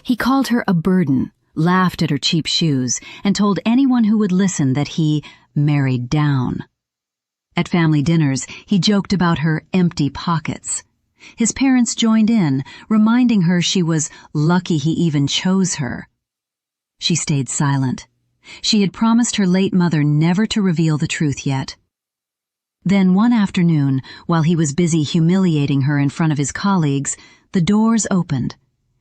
He called her a burden, laughed at her cheap shoes, and told anyone who would listen that he married down. At family dinners, he joked about her empty pockets. His parents joined in, reminding her she was lucky he even chose her. She stayed silent. She had promised her late mother never to reveal the truth yet. Then one afternoon, while he was busy humiliating her in front of his colleagues, the doors opened,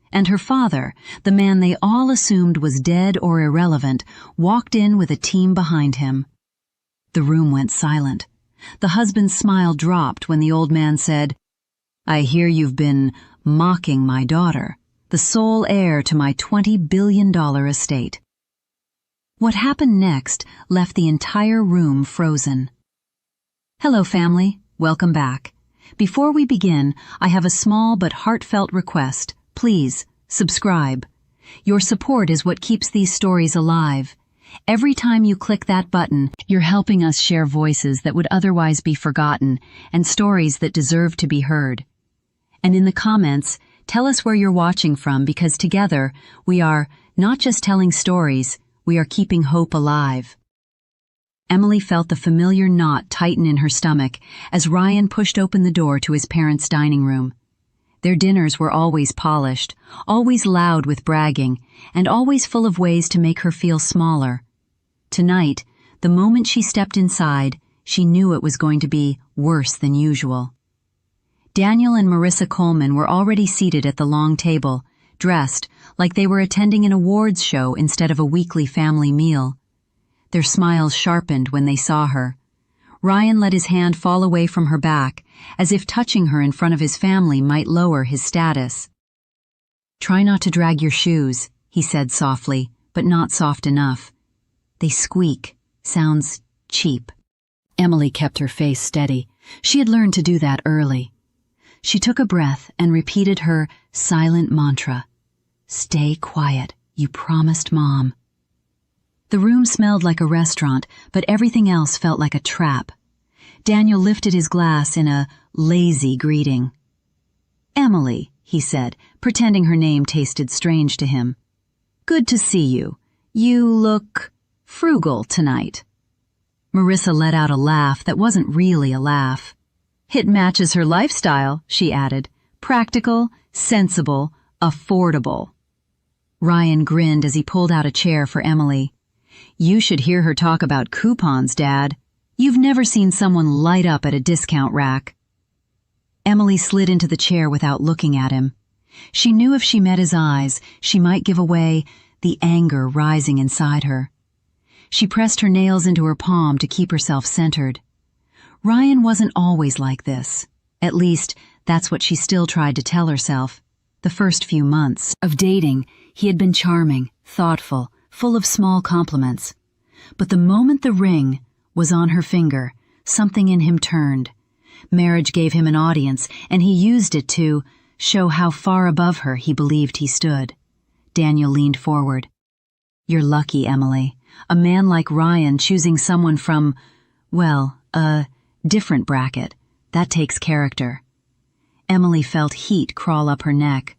and her father, the man they all assumed was dead or irrelevant, walked in with a team behind him. The room went silent. The husband's smile dropped when the old man said, "I hear you've been mocking my daughter, the sole heir to my $20 billion estate." What happened next left the entire room frozen. Hello, family. Welcome back. Before we begin, I have a small but heartfelt request. Please, subscribe. Your support is what keeps these stories alive. Every time you click that button, you're helping us share voices that would otherwise be forgotten and stories that deserve to be heard. And in the comments, tell us where you're watching from, because together we are not just telling stories, we are keeping hope alive. Emily felt the familiar knot tighten in her stomach as Ryan pushed open the door to his parents' dining room. Their dinners were always polished, always loud with bragging, and always full of ways to make her feel smaller. Tonight, the moment she stepped inside, she knew it was going to be worse than usual. Daniel and Marissa Coleman were already seated at the long table, dressed like they were attending an awards show instead of a weekly family meal. Their smiles sharpened when they saw her. Ryan let his hand fall away from her back, as if touching her in front of his family might lower his status. "Try not to drag your shoes," he said softly, but not soft enough. "They squeak. Sounds cheap." Emily kept her face steady. She had learned to do that early. She took a breath and repeated her silent mantra. "Stay quiet. You promised Mom." The room smelled like a restaurant, but everything else felt like a trap. Daniel lifted his glass in a lazy greeting. "Emily," he said, pretending her name tasted strange to him. "Good to see you. You look frugal tonight." Marissa let out a laugh that wasn't really a laugh. "It matches her lifestyle," she added. "Practical, sensible, affordable." Ryan grinned as he pulled out a chair for Emily. "You should hear her talk about coupons, Dad. You've never seen someone light up at a discount rack." Emily slid into the chair without looking at him. She knew if she met his eyes, she might give away the anger rising inside her. She pressed her nails into her palm to keep herself centered. Ryan wasn't always like this. At least, that's what she still tried to tell herself. The first few months of dating, he had been charming, thoughtful, full of small compliments. But the moment the ring was on her finger, something in him turned. Marriage gave him an audience, and he used it to show how far above her he believed he stood. Daniel leaned forward. "You're lucky, Emily. A man like Ryan choosing someone from, well, a different bracket. That takes character." Emily felt heat crawl up her neck.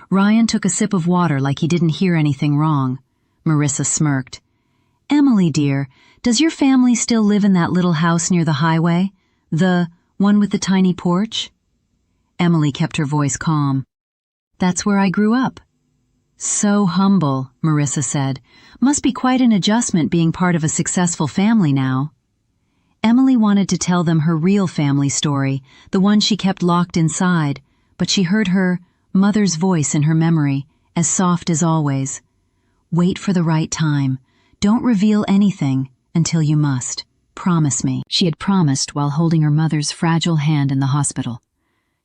Ryan took a sip of water like he didn't hear anything wrong. Marissa smirked. "Emily, dear, does your family still live in that little house near the highway? The one with the tiny porch?" Emily kept her voice calm. "That's where I grew up." "So humble," Marissa said. "Must be quite an adjustment being part of a successful family now." Emily wanted to tell them her real family story, the one she kept locked inside, but she heard her mother's voice in her memory, as soft as always. "Wait for the right time. Don't reveal anything until you must. Promise me." She had promised while holding her mother's fragile hand in the hospital.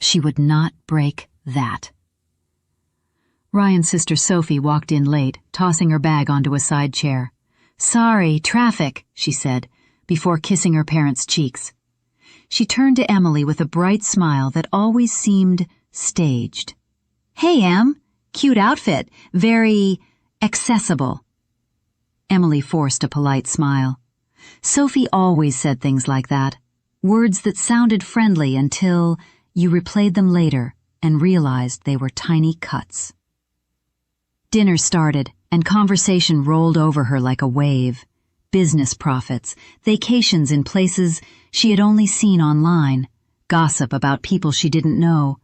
She would not break that. Ryan's sister Sophie walked in late, tossing her bag onto a side chair. "Sorry, traffic," she said, before kissing her parents' cheeks. She turned to Emily with a bright smile that always seemed staged. "Hey, Em, cute outfit, very accessible." Emily forced a polite smile. Sophie always said things like that, words that sounded friendly until you replayed them later and realized they were tiny cuts. Dinner started, and conversation rolled over her like a wave. Business profits, vacations in places she had only seen online, gossip about people she didn't know.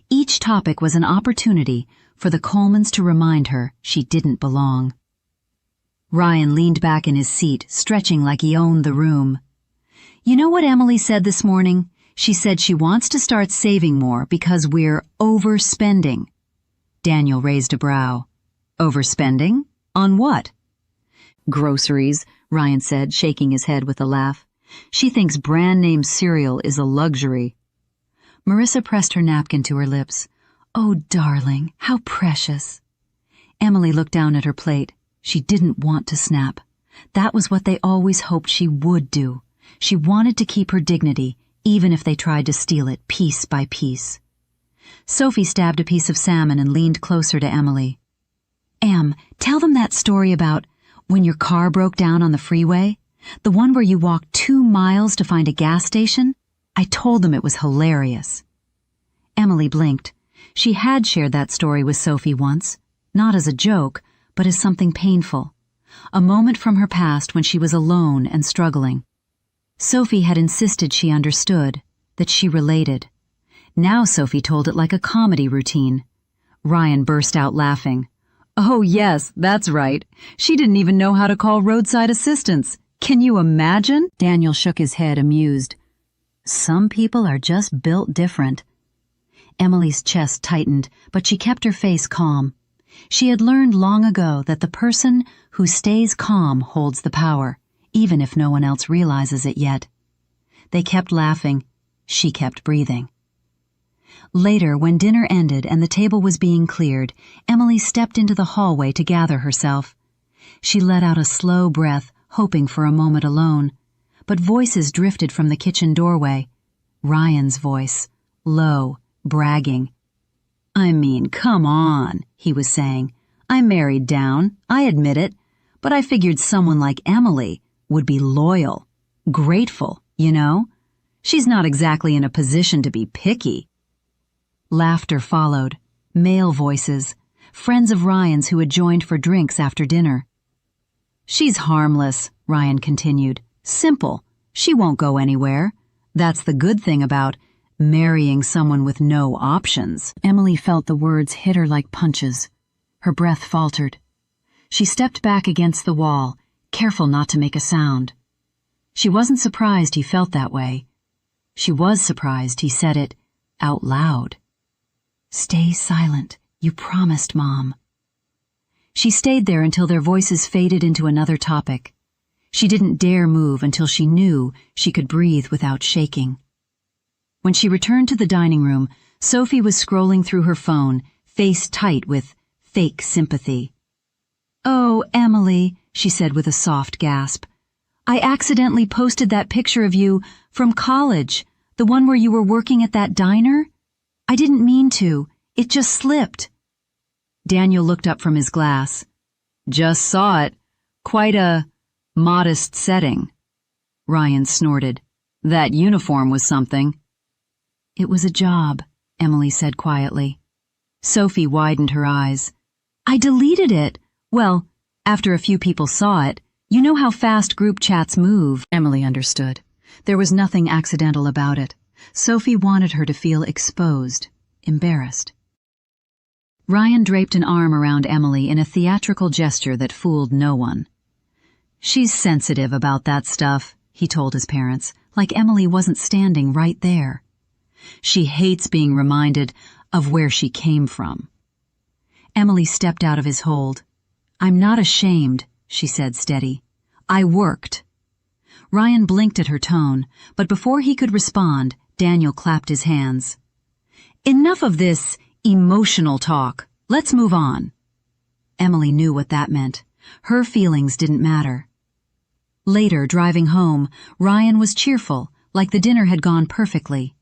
Each topic was an opportunity for the Colemans to remind her she didn't belong. Ryan leaned back in his seat, stretching like he owned the room. "You know what Emily said this morning? She said she wants to start saving more because we're overspending." Daniel raised a brow. "Overspending? On what?" "Groceries," Ryan said, shaking his head with a laugh. "She thinks brand-name cereal is a luxury." Marissa pressed her napkin to her lips. "Oh, darling, how precious." Emily looked down at her plate. She didn't want to snap. That was what they always hoped she would do. She wanted to keep her dignity, even if they tried to steal it piece by piece. Sophie stabbed a piece of salmon and leaned closer to Emily. "Em, tell them that story about when your car broke down on the freeway, the one where you walked 2 miles to find a gas station. I told them it was hilarious." Emily blinked. She had shared that story with Sophie once, not as a joke, but as something painful, a moment from her past when she was alone and struggling. Sophie had insisted she understood, that she related. Now Sophie told it like a comedy routine. Ryan burst out laughing. "Oh yes, that's right. She didn't even know how to call roadside assistance. Can you imagine?" Daniel shook his head, amused. "Some people are just built different." Emily's chest tightened, but she kept her face calm. She had learned long ago that the person who stays calm holds the power, even if no one else realizes it yet. They kept laughing. She kept breathing. Later, when dinner ended and the table was being cleared, Emily stepped into the hallway to gather herself. She let out a slow breath, hoping for a moment alone, but voices drifted from the kitchen doorway. Ryan's voice, low, bragging. "I mean, come on," he was saying. "I'm married down, I admit it, but I figured someone like Emily would be loyal, grateful, you know? She's not exactly in a position to be picky." Laughter followed, male voices, friends of Ryan's who had joined for drinks after dinner. "She's harmless," Ryan continued. "Simple. She won't go anywhere. That's the good thing about marrying someone with no options." Emily felt the words hit her like punches. Her breath faltered. She stepped back against the wall, careful not to make a sound. She wasn't surprised he felt that way. She was surprised he said it out loud. "Stay silent. You promised, Mom." She stayed there until their voices faded into another topic. She didn't dare move until she knew she could breathe without shaking. When she returned to the dining room, Sophie was scrolling through her phone, face tight with fake sympathy. "Oh, Emily," she said with a soft gasp. "I accidentally posted that picture of you from college, the one where you were working at that diner. I didn't mean to. It just slipped." Daniel looked up from his glass. "Just saw it. Quite a modest setting." Ryan snorted. "That uniform was something." "It was a job," Emily said quietly. Sophie widened her eyes. "I deleted it. Well, after a few people saw it. You know how fast group chats move." Emily understood. There was nothing accidental about it. Sophie wanted her to feel exposed, embarrassed. Ryan draped an arm around Emily in a theatrical gesture that fooled no one. "She's sensitive about that stuff," he told his parents, like Emily wasn't standing right there. "She hates being reminded of where she came from." Emily stepped out of his hold. "I'm not ashamed," she said, steady. "I worked." Ryan blinked at her tone, but before he could respond, Daniel clapped his hands. "Enough of this emotional talk. Let's move on." Emily knew what that meant. Her feelings didn't matter. Later, driving home, Ryan was cheerful, like the dinner had gone perfectly.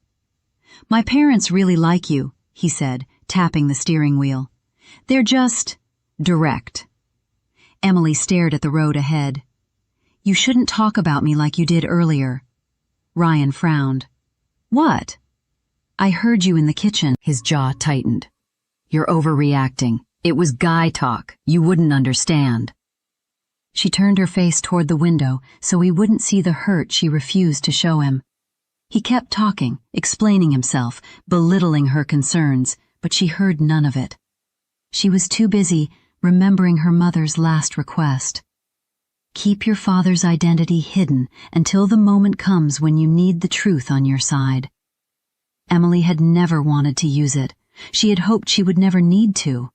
"My parents really like you," he said, tapping the steering wheel. "They're just direct." Emily stared at the road ahead. "You shouldn't talk about me like you did earlier." Ryan frowned. "What?" "I heard you in the kitchen." His jaw tightened. "You're overreacting. It was guy talk. You wouldn't understand. She turned her face toward the window so he wouldn't see the hurt she refused to show him. He kept talking, explaining himself, belittling her concerns, but she heard none of it. She was too busy remembering her mother's last request. Keep your father's identity hidden until the moment comes when you need the truth on your side. Emily had never wanted to use it. She had hoped she would never need to.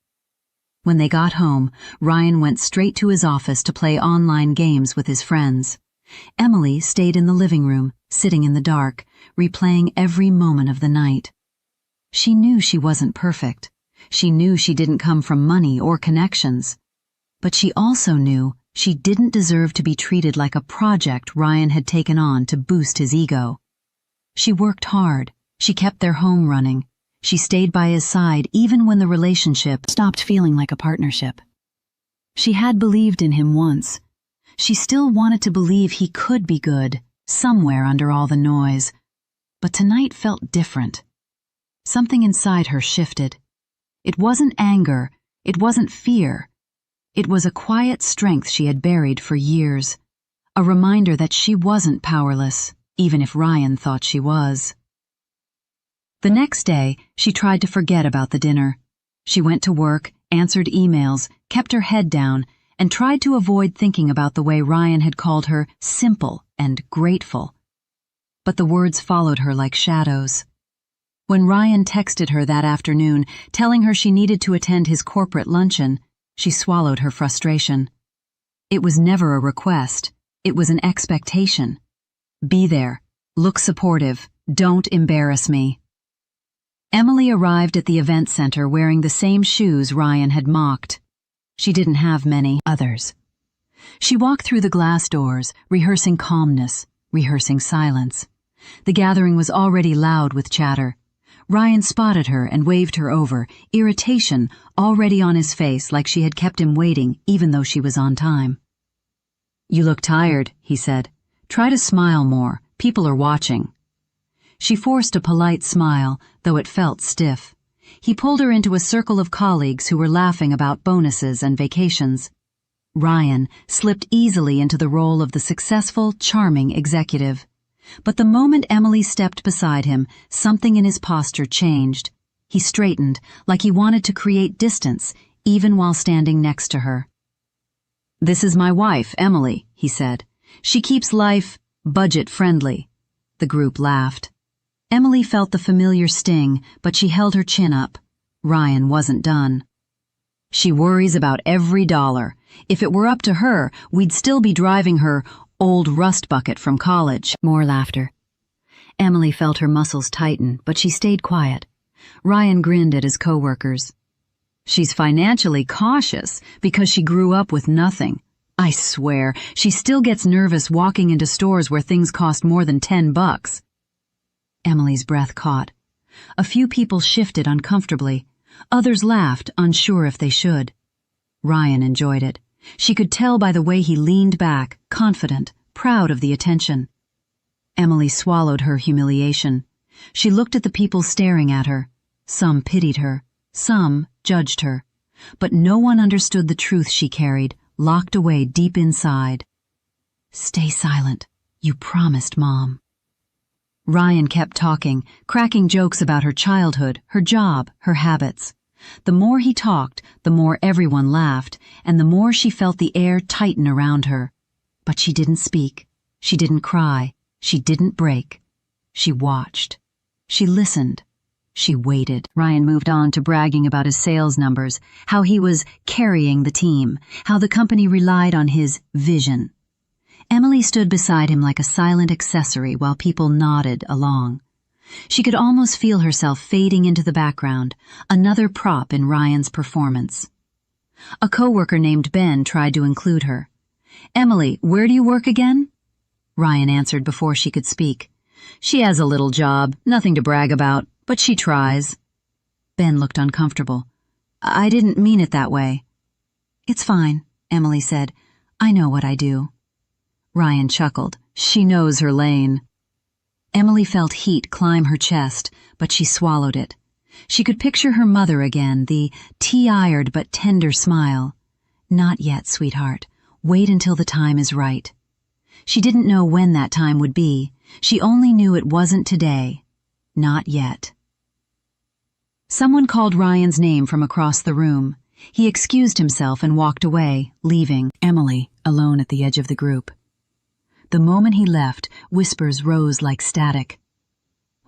When they got home, Ryan went straight to his office to play online games with his friends. Emily stayed in the living room, sitting in the dark, replaying every moment of the night. She knew she wasn't perfect. She knew she didn't come from money or connections. But she also knew she didn't deserve to be treated like a project Ryan had taken on to boost his ego. She worked hard. She kept their home running. She stayed by his side even when the relationship stopped feeling like a partnership. She had believed in him once. She still wanted to believe he could be good, somewhere under all the noise. But tonight felt different. Something inside her shifted. It wasn't anger. It wasn't fear. It was a quiet strength she had buried for years. A reminder that she wasn't powerless, even if Ryan thought she was. The next day, she tried to forget about the dinner. She went to work, answered emails, kept her head down, and tried to avoid thinking about the way Ryan had called her simple and grateful. But the words followed her like shadows. When Ryan texted her that afternoon, telling her she needed to attend his corporate luncheon, she swallowed her frustration. It was never a request. It was an expectation. Be there. Look supportive. Don't embarrass me. Emily arrived at the event center wearing the same shoes Ryan had mocked. She didn't have many others. She walked through the glass doors, rehearsing calmness, rehearsing silence. The gathering was already loud with chatter. Ryan spotted her and waved her over, irritation already on his face like she had kept him waiting even though she was on time. "You look tired," he said. "Try to smile more. People are watching." She forced a polite smile, though it felt stiff. He pulled her into a circle of colleagues who were laughing about bonuses and vacations. Ryan slipped easily into the role of the successful, charming executive. But the moment Emily stepped beside him, something in his posture changed. He straightened, like he wanted to create distance, even while standing next to her. "This is my wife, Emily," he said. "She keeps life budget-friendly." The group laughed. Emily felt the familiar sting, but she held her chin up. Ryan wasn't done. "She worries about every dollar. If it were up to her, we'd still be driving her old rust bucket from college." More laughter. Emily felt her muscles tighten, but she stayed quiet. Ryan grinned at his coworkers. "She's financially cautious because she grew up with nothing. I swear, she still gets nervous walking into stores where things cost more than $10. Emily's breath caught. A few people shifted uncomfortably. Others laughed, unsure if they should. Ryan enjoyed it. She could tell by the way he leaned back, confident, proud of the attention. Emily swallowed her humiliation. She looked at the people staring at her. Some pitied her. Some judged her. But no one understood the truth she carried, locked away deep inside. "Stay silent. You promised, Mom." Ryan kept talking, cracking jokes about her childhood, her job, her habits. The more he talked, the more everyone laughed, and the more she felt the air tighten around her. But she didn't speak. She didn't cry. She didn't break. She watched. She listened. She waited. Ryan moved on to bragging about his sales numbers, how he was carrying the team, how the company relied on his vision. Emily stood beside him like a silent accessory while people nodded along. She could almost feel herself fading into the background, another prop in Ryan's performance. A coworker named Ben tried to include her. "Emily, where do you work again?" Ryan answered before she could speak. "She has a little job, nothing to brag about, but she tries." Ben looked uncomfortable. "I didn't mean it that way." "It's fine," Emily said. "I know what I do." Ryan chuckled. She knows her lane. Emily felt heat climb her chest, but she swallowed it. She could picture her mother again, the tea-ired but tender smile. "Not yet, sweetheart. Wait until the time is right." She didn't know when that time would be. She only knew it wasn't today. Not yet. Someone called Ryan's name from across the room. He excused himself and walked away, leaving Emily alone at the edge of the group. The moment he left, whispers rose like static.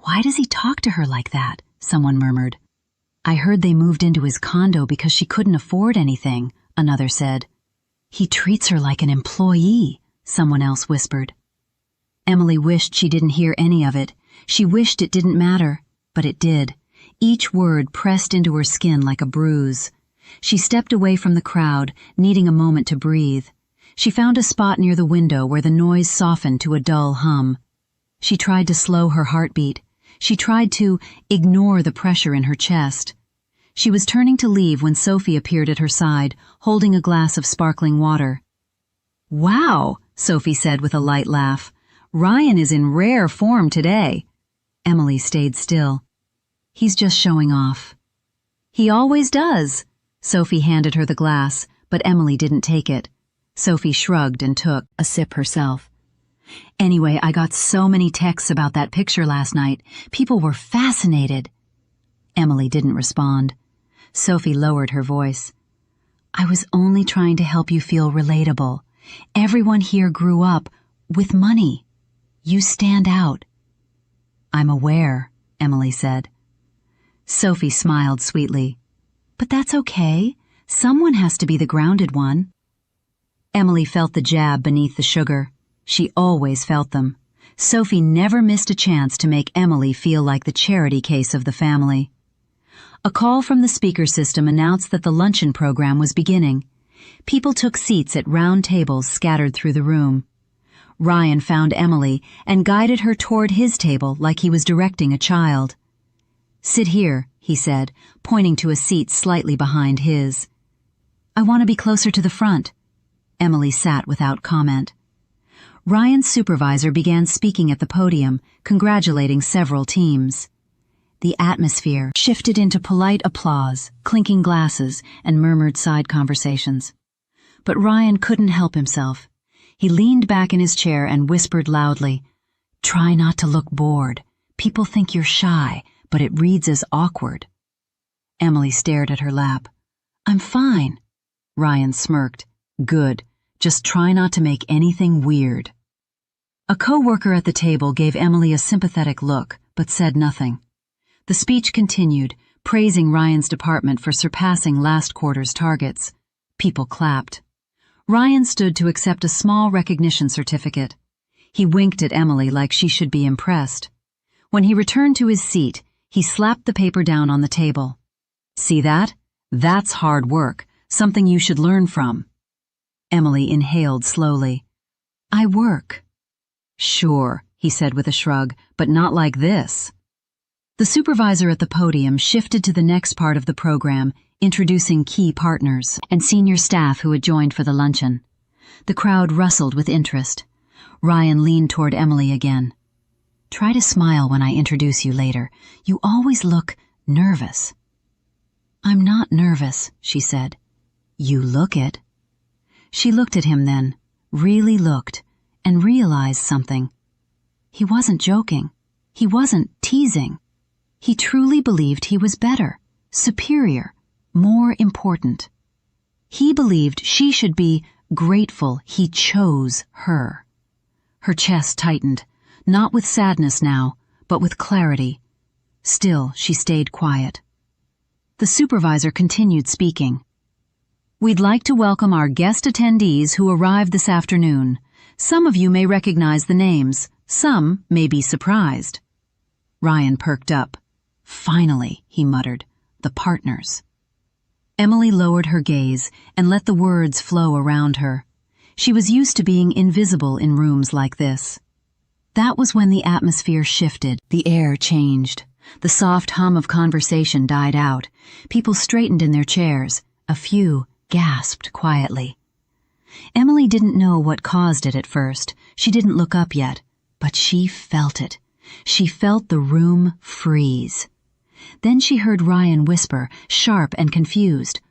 "Why does he talk to her like that?" someone murmured. "I heard they moved into his condo because she couldn't afford anything," another said. "He treats her like an employee," someone else whispered. Emily wished she didn't hear any of it. She wished it didn't matter, but it did. Each word pressed into her skin like a bruise. She stepped away from the crowd, needing a moment to breathe. She found a spot near the window where the noise softened to a dull hum. She tried to slow her heartbeat. She tried to ignore the pressure in her chest. She was turning to leave when Sophie appeared at her side, holding a glass of sparkling water. "Wow," Sophie said with a light laugh. "Ryan is in rare form today." Emily stayed still. "He's just showing off." "He always does." Sophie handed her the glass, but Emily didn't take it. Sophie shrugged and took a sip herself. "Anyway, I got so many texts about that picture last night. People were fascinated." Emily didn't respond. Sophie lowered her voice. "I was only trying to help you feel relatable. Everyone here grew up with money. You stand out." "I'm aware," Emily said. Sophie smiled sweetly. "But that's okay. Someone has to be the grounded one." Emily felt the jab beneath the sugar. She always felt them. Sophie never missed a chance to make Emily feel like the charity case of the family. A call from the speaker system announced that the luncheon program was beginning. People took seats at round tables scattered through the room. Ryan found Emily and guided her toward his table like he was directing a child. "Sit here," he said, pointing to a seat slightly behind his. "I want to be closer to the front." Emily sat without comment. Ryan's supervisor began speaking at the podium, congratulating several teams. The atmosphere shifted into polite applause, clinking glasses, and murmured side conversations. But Ryan couldn't help himself. He leaned back in his chair and whispered loudly, "Try not to look bored. People think you're shy, but it reads as awkward." Emily stared at her lap. "I'm fine." Ryan smirked. "Good. Just try not to make anything weird." A co-worker at the table gave Emily a sympathetic look, but said nothing. The speech continued, praising Ryan's department for surpassing last quarter's targets. People clapped. Ryan stood to accept a small recognition certificate. He winked at Emily like she should be impressed. When he returned to his seat, he slapped the paper down on the table. "See that? That's hard work, something you should learn from." Emily inhaled slowly. "I work." "Sure," he said with a shrug, "but not like this." The supervisor at the podium shifted to the next part of the program, introducing key partners and senior staff who had joined for the luncheon. The crowd rustled with interest. Ryan leaned toward Emily again. "Try to smile when I introduce you later. You always look nervous." "I'm not nervous," she said. "You look it." She looked at him then, really looked, and realized something. He wasn't joking. He wasn't teasing. He truly believed he was better, superior, more important. He believed she should be grateful he chose her. Her chest tightened, not with sadness now, but with clarity. Still, she stayed quiet. The supervisor continued speaking. "We'd like to welcome our guest attendees who arrived this afternoon. Some of you may recognize the names. Some may be surprised." Ryan perked up. "Finally," he muttered, "the partners." Emily lowered her gaze and let the words flow around her. She was used to being invisible in rooms like this. That was when the atmosphere shifted. The air changed. The soft hum of conversation died out. People straightened in their chairs. A few gasped quietly. Emily didn't know what caused it at first. She didn't look up yet, but she felt it. She felt the room freeze. Then she heard Ryan whisper, sharp and confused,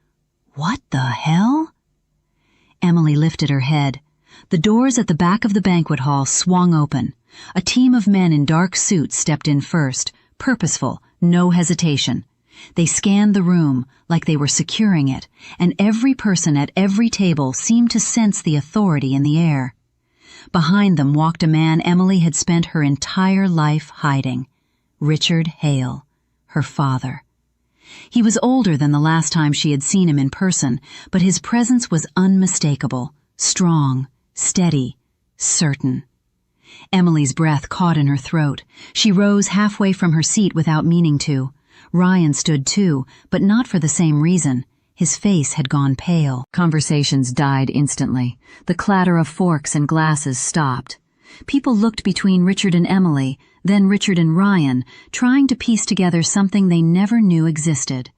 "What the hell?" Emily lifted her head. The doors at the back of the banquet hall swung open. A team of men in dark suits stepped in first, purposeful, no hesitation. They scanned the room like they were securing it, and every person at every table seemed to sense the authority in the air. Behind them walked a man Emily had spent her entire life hiding, Richard Hale, her father. He was older than the last time she had seen him in person, but his presence was unmistakable, strong, steady, certain. Emily's breath caught in her throat. She rose halfway from her seat without meaning to. Ryan stood too, but not for the same reason. His face had gone pale. Conversations died instantly. The clatter of forks and glasses stopped. People looked between Richard and Emily, then Richard and Ryan, trying to piece together something they never knew existed.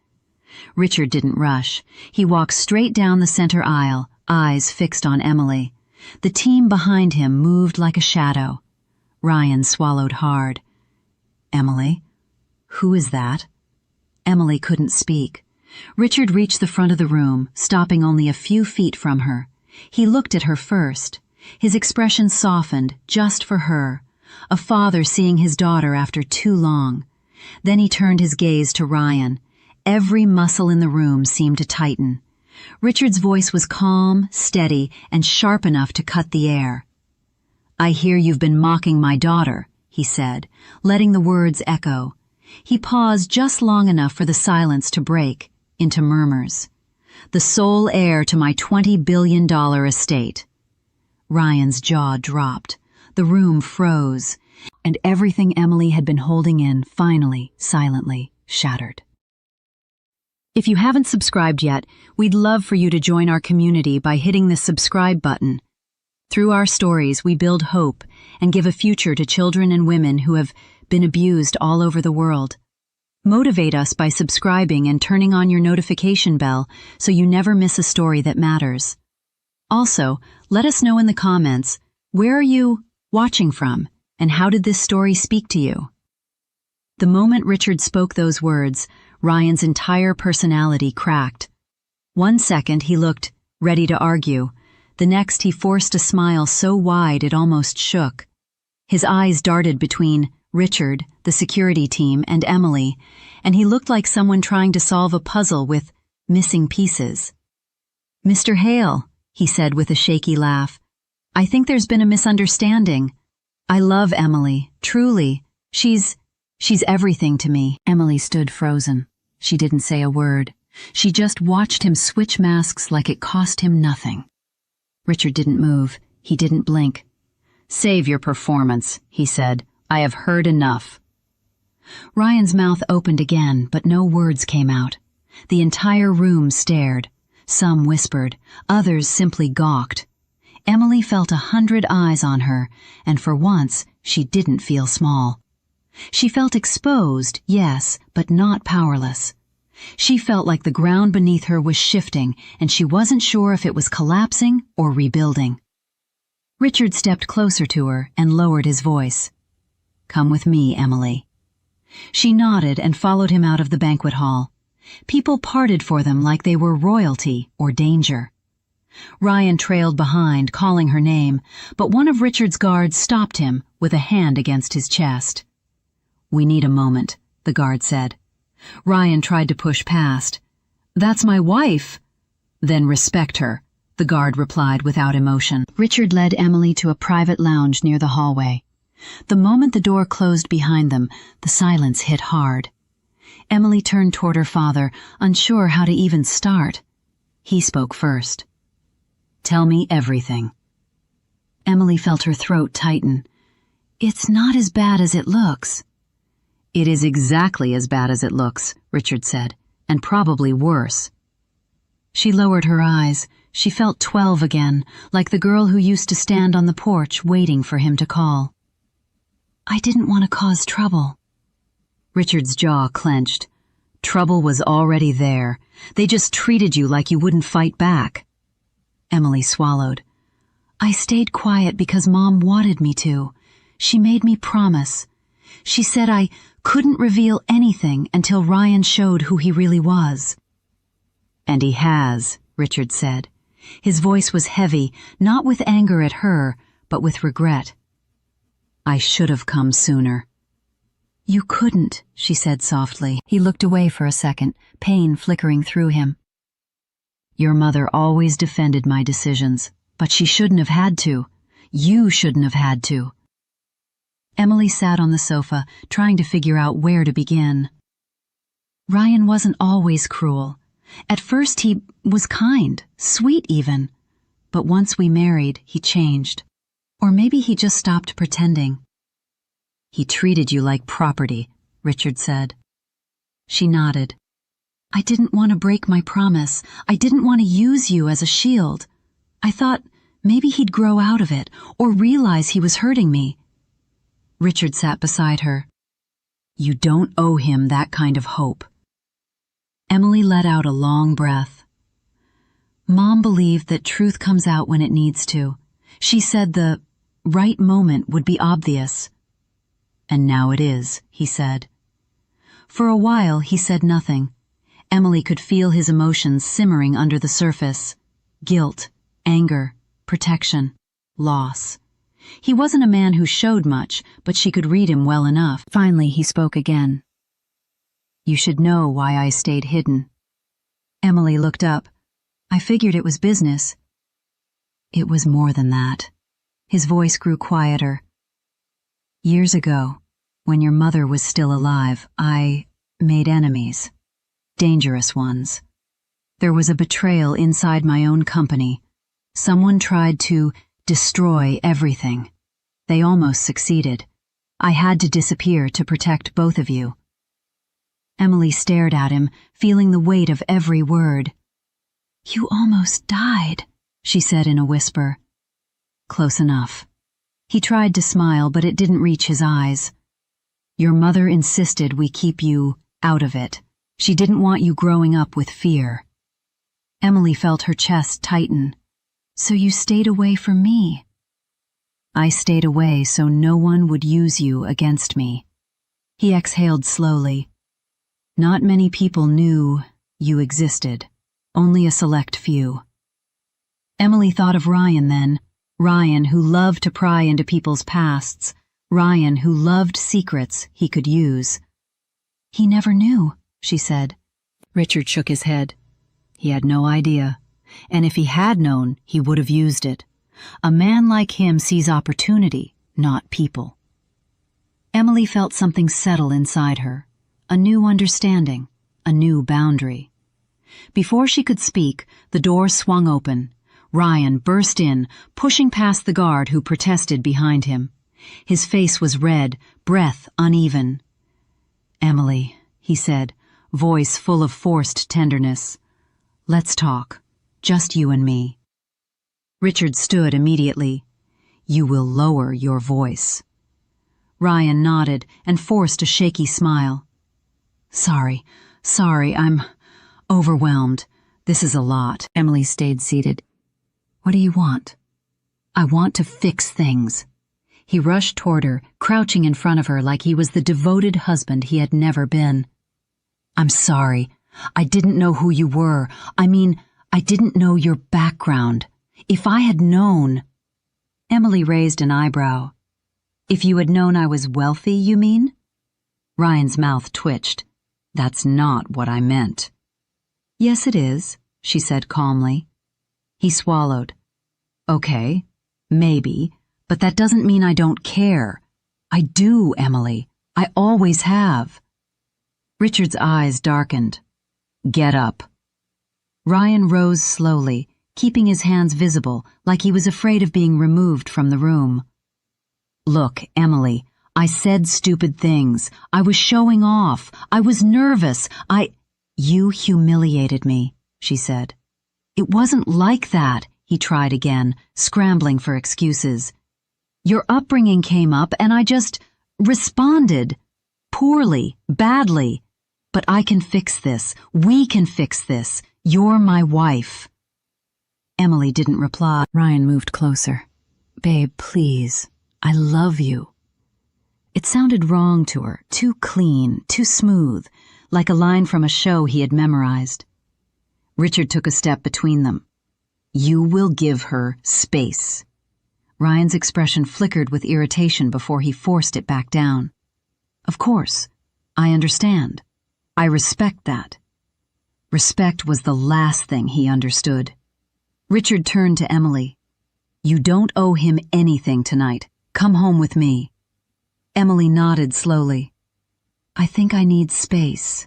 Richard didn't rush. He walked straight down the center aisle, eyes fixed on Emily. The team behind him moved like a shadow. Ryan swallowed hard. "Emily? Who is that?" Emily couldn't speak. Richard reached the front of the room, stopping only a few feet from her. He looked at her first. His expression softened, just for her. A father seeing his daughter after too long. Then he turned his gaze to Ryan. Every muscle in the room seemed to tighten. Richard's voice was calm, steady, and sharp enough to cut the air. "I hear you've been mocking my daughter," he said, letting the words echo. He paused just long enough for the silence to break into murmurs. "The sole heir to my $20 billion estate." Ryan's jaw dropped. The room froze, and everything Emily had been holding in finally, silently, shattered. If you haven't subscribed yet, we'd love for you to join our community by hitting the subscribe button. Through our stories, we build hope and give a future to children and women who have been abused all over the world. Motivate us by subscribing and turning on your notification bell so you never miss a story that matters. Also, let us know in the comments, where are you watching from, and how did this story speak to you? The moment Richard spoke those words, Ryan's entire personality cracked. 1 second he looked ready to argue. The next he forced a smile so wide it almost shook. His eyes darted between Richard, the security team, and Emily, and he looked like someone trying to solve a puzzle with missing pieces. "Mr. Hale," he said with a shaky laugh, "I think there's been a misunderstanding. I love Emily, truly. She's everything to me." Emily stood frozen. She didn't say a word. She just watched him switch masks like it cost him nothing. Richard didn't move. He didn't blink. "Save your performance," he said. "I have heard enough." Ryan's mouth opened again, but no words came out. The entire room stared. Some whispered, others simply gawked. Emily felt 100 eyes on her, and for once she didn't feel small. She felt exposed, yes, but not powerless. She felt like the ground beneath her was shifting, and she wasn't sure if it was collapsing or rebuilding. Richard stepped closer to her and lowered his voice. "Come with me, Emily." She nodded and followed him out of the banquet hall. People parted for them like they were royalty or danger. Ryan trailed behind, calling her name, but one of Richard's guards stopped him with a hand against his chest. "We need a moment," the guard said. Ryan tried to push past. "That's my wife." "Then respect her," the guard replied without emotion. Richard led Emily to a private lounge near the hallway. The moment the door closed behind them, the silence hit hard. Emily turned toward her father, unsure how to even start. He spoke first. "Tell me everything." Emily felt her throat tighten. "It's not as bad as it looks." "It is exactly as bad as it looks," Richard said, "and probably worse." She lowered her eyes. She felt 12 again, like the girl who used to stand on the porch waiting for him to call. "I didn't want to cause trouble." Richard's jaw clenched. Trouble was already there. They just treated you like you wouldn't fight back. Emily swallowed. "I stayed quiet because Mom wanted me to. She made me promise. She said I couldn't reveal anything until Ryan showed who he really was. "And he has," Richard said. His voice was heavy, not with anger at her, but with regret. "I should have come sooner." "You couldn't," she said softly. He looked away for a second, pain flickering through him. "Your mother always defended my decisions, but she shouldn't have had to. You shouldn't have had to." Emily sat on the sofa, trying to figure out where to begin. Ryan wasn't always cruel. At first he was kind, sweet even. But once we married, he changed. Or maybe he just stopped pretending. "He treated you like property," Richard said. She nodded. "I didn't want to break my promise. I didn't want to use you as a shield. I thought maybe he'd grow out of it, or realize he was hurting me." Richard sat beside her. "You don't owe him that kind of hope." Emily let out a long breath. Mom believed that truth comes out when it needs to. She said the right moment would be obvious. "And now it is," he said. For a while he said nothing. Emily could feel his emotions simmering under the surface. Guilt, anger, protection, loss. He wasn't a man who showed much, but she could read him well enough. Finally he spoke again. "You should know why I stayed hidden." Emily looked up. "I figured it was business." "It was more than that." His voice grew quieter. "Years ago, when your mother was still alive, I made enemies. Dangerous ones. There was a betrayal inside my own company. Someone tried to destroy everything. They almost succeeded. I had to disappear to protect both of you." Emily stared at him, feeling the weight of every word. "You almost died," she said in a whisper. "Close enough." He tried to smile, but it didn't reach his eyes. "Your mother insisted we keep you out of it. She didn't want you growing up with fear." Emily felt her chest tighten. "So you stayed away from me?" "I stayed away so no one would use you against me." He exhaled slowly. "Not many people knew you existed. Only a select few." Emily thought of Ryan then. Ryan who loved to pry into people's pasts. Ryan who loved secrets he could use. "He never knew," she said. Richard shook his head. He had no idea. And if he had known, he would have used it. A man like him sees opportunity, not people. Emily felt something settle inside her. A new understanding, a new boundary. Before she could speak, the door swung open. Ryan burst in, pushing past the guard who protested behind him. His face was red, breath uneven. "Emily," he said, voice full of forced tenderness. "Let's talk. Just you and me." Richard stood immediately. "You will lower your voice." Ryan nodded and forced a shaky smile. Sorry, I'm overwhelmed. This is a lot." Emily stayed seated. "What do you want?" "I want to fix things." He rushed toward her, crouching in front of her like he was the devoted husband he had never been. "I'm sorry. I didn't know who you were. I didn't know your background. If I had known—" Emily raised an eyebrow. "If you had known I was wealthy, you mean?" Ryan's mouth twitched. "That's not what I meant." "Yes, it is," she said calmly. He swallowed. "Okay, maybe, but that doesn't mean I don't care. I do, Emily. I always have." Richard's eyes darkened. "Get up." Ryan rose slowly, keeping his hands visible, like he was afraid of being removed from the room. "Look, Emily, I said stupid things. I was showing off. I was nervous. You humiliated me," she said. "It wasn't like that," he tried again, scrambling for excuses. "Your upbringing came up and I just responded. Poorly, badly. But I can fix this. We can fix this. You're my wife." Emily didn't reply. Ryan moved closer. "Babe, please. I love you." It sounded wrong to her, too clean, too smooth, like a line from a show he had memorized. Richard took a step between them. You will give her space. Ryan's expression flickered with irritation before he forced it back down. Of course. I understand. I respect that. Respect was the last thing he understood. Richard turned to Emily. You don't owe him anything tonight. Come home with me. Emily nodded slowly. I think I need space.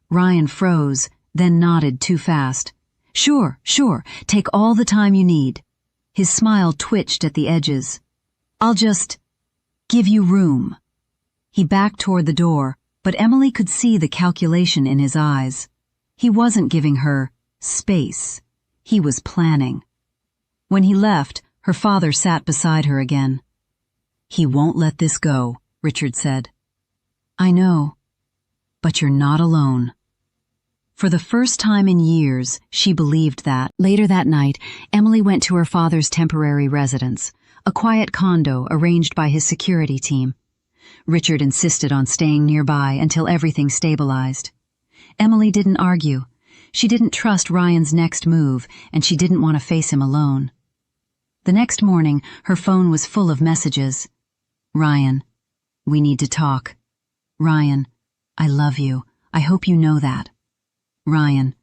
Ryan froze, then nodded too fast. Sure. Take all the time you need. His smile twitched at the edges. I'll just give you room. He backed toward the door, but Emily could see the calculation in his eyes. He wasn't giving her space. He was planning. When he left, her father sat beside her again. He won't let this go, Richard said. I know, but you're not alone. For the first time in years, she believed that. Later that night, Emily went to her father's temporary residence, a quiet condo arranged by his security team. Richard insisted on staying nearby until everything stabilized. Emily didn't argue. She didn't trust Ryan's next move, and she didn't want to face him alone. The next morning, her phone was full of messages. Ryan, we need to talk. Ryan, I love you. I hope you know that. Ryan,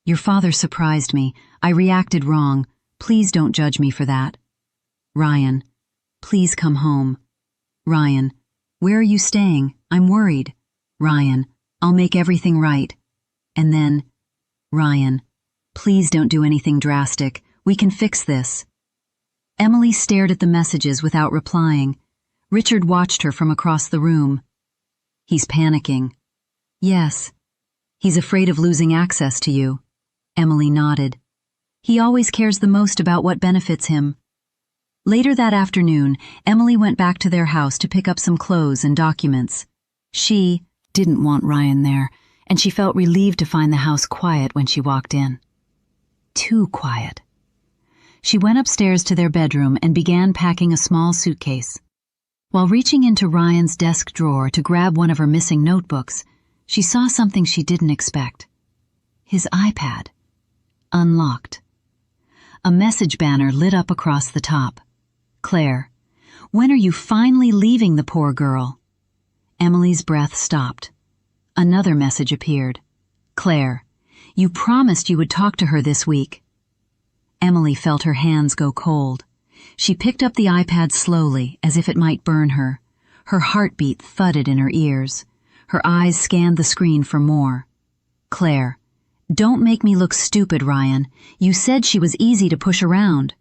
your father surprised me. I reacted wrong. Please don't judge me for that. Ryan, please come home. Ryan, where are you staying? I'm worried. Ryan, I'll make everything right. And then, Ryan, please don't do anything drastic. We can fix this. Emily stared at the messages without replying. Richard watched her from across the room. He's panicking. Yes. He's afraid of losing access to you. Emily nodded. He always cares the most about what benefits him. Later that afternoon, Emily went back to their house to pick up some clothes and documents. She didn't want Ryan there, and she felt relieved to find the house quiet when she walked in. Too quiet. She went upstairs to their bedroom and began packing a small suitcase. While reaching into Ryan's desk drawer to grab one of her missing notebooks, she saw something she didn't expect. His iPad. Unlocked. A message banner lit up across the top. Claire, when are you finally leaving the poor girl? Emily's breath stopped. Another message appeared. Claire, you promised you would talk to her this week. Emily felt her hands go cold. She picked up the iPad slowly, as if it might burn her. Her heartbeat thudded in her ears. Her eyes scanned the screen for more. Claire, don't make me look stupid, Ryan. You said she was easy to push around.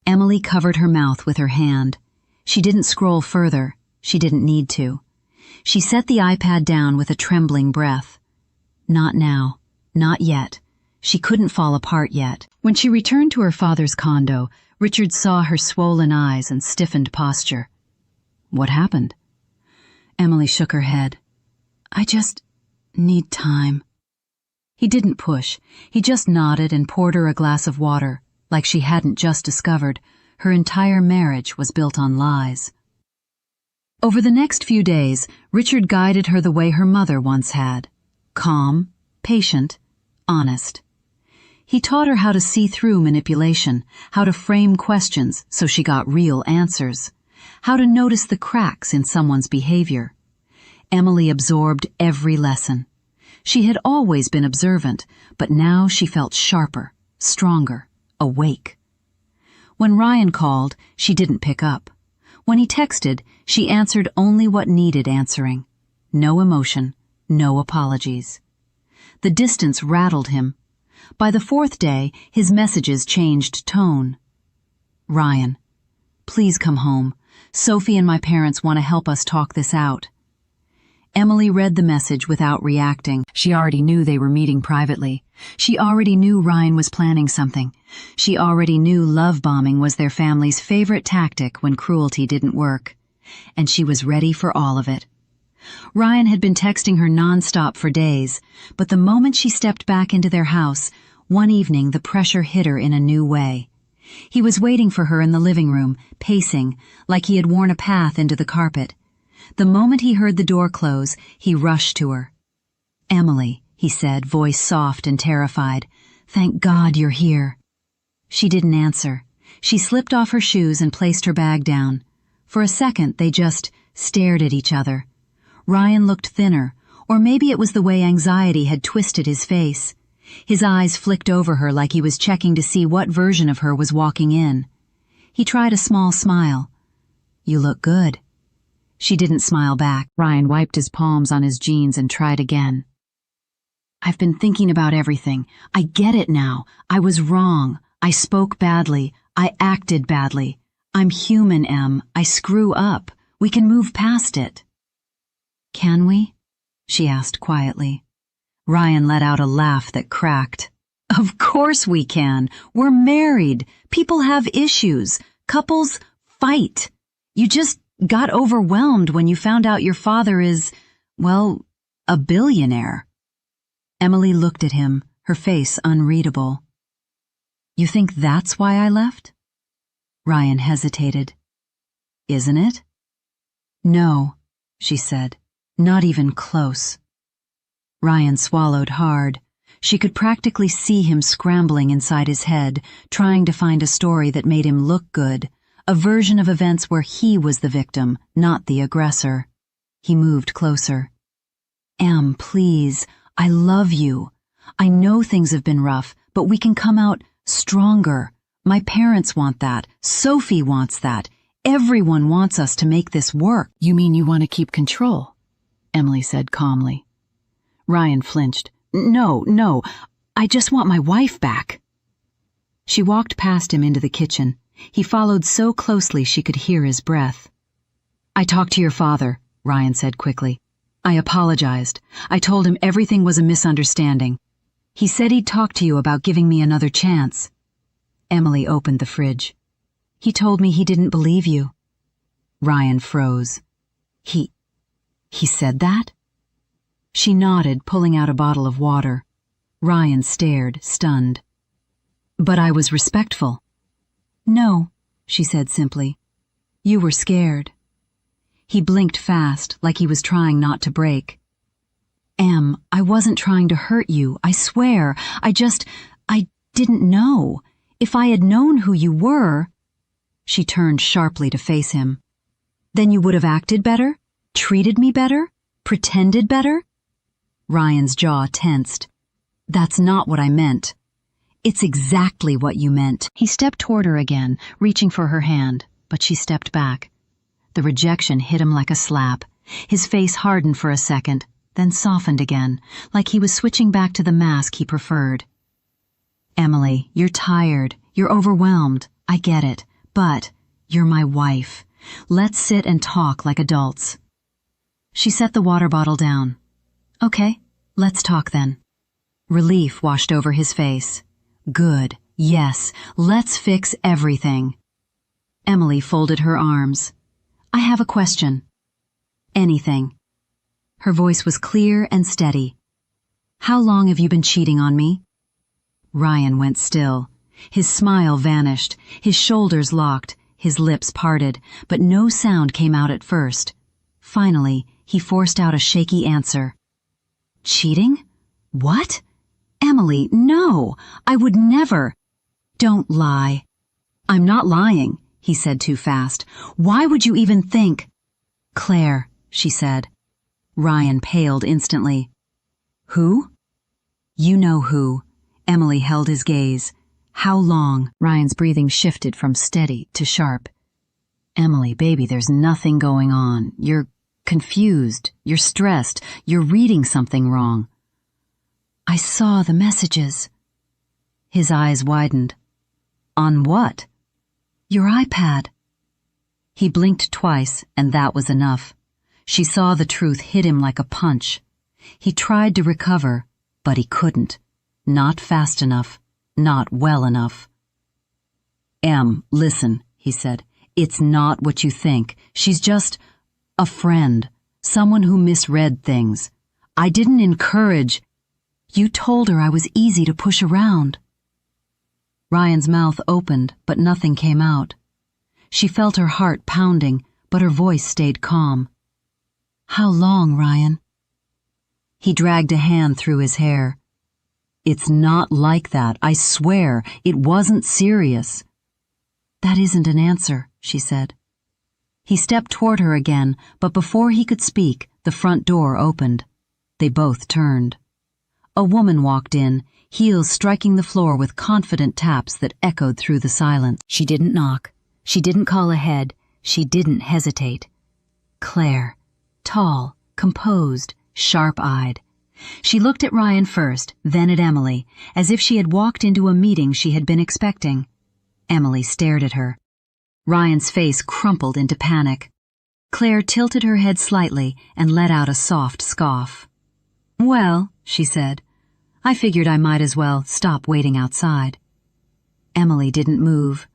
Emily covered her mouth with her hand. She didn't scroll further. She didn't need to. She set the iPad down with a trembling breath. Not now. Not yet. She couldn't fall apart yet. When she returned to her father's condo, Richard saw her swollen eyes and stiffened posture. What happened? Emily shook her head. I just need time. He didn't push. He just nodded and poured her a glass of water, like she hadn't just discovered her entire marriage was built on lies. Over the next few days, Richard guided her the way her mother once had. Calm, patient, honest. He taught her how to see through manipulation, how to frame questions so she got real answers, how to notice the cracks in someone's behavior. Emily absorbed every lesson. She had always been observant, but now she felt sharper, stronger, awake. When Ryan called, she didn't pick up. When he texted, she answered only what needed answering. No emotion, no apologies. The distance rattled him. By the fourth day, his messages changed tone. Ryan, please come home. Sophie and my parents want to help us talk this out. Emily read the message without reacting. She already knew they were meeting privately. She already knew Ryan was planning something. She already knew love bombing was their family's favorite tactic when cruelty didn't work. And she was ready for all of it. Ryan had been texting her nonstop for days, but the moment she stepped back into their house, one evening the pressure hit her in a new way. He was waiting for her in the living room, pacing, like he had worn a path into the carpet. The moment he heard the door close, he rushed to her. "Emily," he said, voice soft and terrified. "Thank God you're here." She didn't answer. She slipped off her shoes and placed her bag down. For a second, they just stared at each other. Ryan looked thinner, or maybe it was the way anxiety had twisted his face. His eyes flicked over her like he was checking to see what version of her was walking in. He tried a small smile. "You look good." She didn't smile back. Ryan wiped his palms on his jeans and tried again. "I've been thinking about everything. I get it now. I was wrong. I spoke badly. I acted badly. I'm human, Em. I screw up. We can move past it." "Can we?" she asked quietly. Ryan let out a laugh that cracked. "Of course we can. We're married. People have issues. Couples fight. You just got overwhelmed when you found out your father is, well, a billionaire." Emily looked at him, her face unreadable. "You think that's why I left?" Ryan hesitated. "Isn't it?" "No," she said, "not even close." Ryan swallowed hard. She could practically see him scrambling inside his head, trying to find a story that made him look good, a version of events where he was the victim, not the aggressor. He moved closer. "Em, please, I love you. I know things have been rough, but we can come out stronger. My parents want that. Sophie wants that. Everyone wants us to make this work." "You mean you want to keep control?" Emily said calmly. Ryan flinched. No, I just want my wife back." She walked past him into the kitchen. He followed so closely she could hear his breath. "I talked to your father," Ryan said quickly. "I apologized. I told him everything was a misunderstanding. He said he'd talk to you about giving me another chance." Emily opened the fridge. "He told me he didn't believe you." Ryan froze. He said that?" She nodded, pulling out a bottle of water. Ryan stared, stunned. "But I was respectful." "No," she said simply. "You were scared." He blinked fast, like he was trying not to break. "Em, I wasn't trying to hurt you, I swear. I didn't know. If I had known who you were—" She turned sharply to face him. "Then you would have acted better? Treated me better? Pretended better?" Ryan's jaw tensed. "That's not what I meant." "It's exactly what you meant." He stepped toward her again, reaching for her hand, but she stepped back. The rejection hit him like a slap. His face hardened for a second, then softened again, like he was switching back to the mask he preferred. "Emily, you're tired. You're overwhelmed. I get it. But you're my wife. Let's sit and talk like adults." She set the water bottle down. "Okay, let's talk then." Relief washed over his face. "Good. Yes, let's fix everything." Emily folded her arms. "I have a question." "Anything." Her voice was clear and steady. "How long have you been cheating on me?" Ryan went still. His smile vanished, his shoulders locked, his lips parted, but no sound came out at first. Finally, he forced out a shaky answer. "Cheating? What? Emily, no! I would never—" "Don't lie." "I'm not lying," he said too fast. "Why would you even think—" "Claire," she said. Ryan paled instantly. "Who?" "You know who." Emily held his gaze. "How long?" Ryan's breathing shifted from steady to sharp. "Emily, baby, there's nothing going on. You're confused. You're stressed. You're reading something wrong." "I saw the messages." His eyes widened. "On what?" "Your iPad." He blinked twice, and that was enough. She saw the truth hit him like a punch. He tried to recover, but he couldn't. Not fast enough. Not well enough. "Em, listen," he said. "It's not what you think. She's just a friend. Someone who misread things. I didn't encourage—" "You told her I was easy to push around." Ryan's mouth opened, but nothing came out. She felt her heart pounding, but her voice stayed calm. How long, Ryan? He dragged a hand through his hair. It's not like that, I swear. It wasn't serious. That isn't an answer, she said. He stepped toward her again, but before he could speak, the front door opened. They both turned. A woman walked in, heels striking the floor with confident taps that echoed through the silence. She didn't knock. She didn't call ahead. She didn't hesitate. Claire. Tall, composed, sharp-eyed. She looked at Ryan first, then at Emily, as if she had walked into a meeting she had been expecting. Emily stared at her. Ryan's face crumpled into panic. Claire tilted her head slightly and let out a soft scoff. Well, she said, I figured I might as well stop waiting outside. Emily didn't move.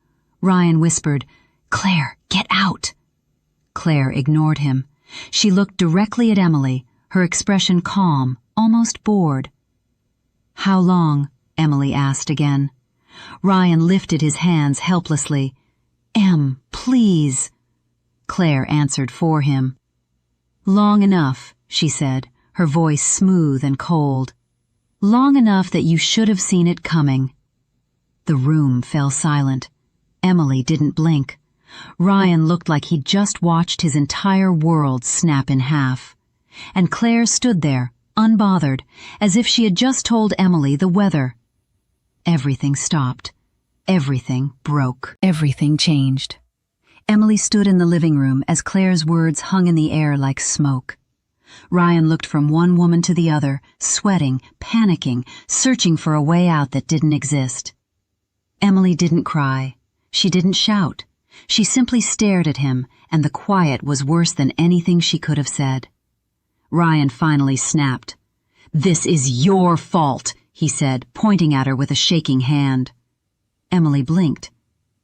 Ryan whispered, Claire, get out. Claire ignored him. She looked directly at Emily, her expression calm, almost bored. How long? Emily asked again. Ryan lifted his hands helplessly. Em, please. Claire answered for him. Long enough, she said, her voice smooth and cold. Long enough that you should have seen it coming. The room fell silent. Emily didn't blink. Ryan looked like he'd just watched his entire world snap in half. And Claire stood there, unbothered, as if she had just told Emily the weather. Everything stopped. Everything broke. Everything changed. Emily stood in the living room as Claire's words hung in the air like smoke. Ryan looked from one woman to the other, sweating, panicking, searching for a way out that didn't exist. Emily didn't cry. She didn't shout. She simply stared at him, and the quiet was worse than anything she could have said. Ryan finally snapped. This is your fault, he said, pointing at her with a shaking hand. Emily blinked.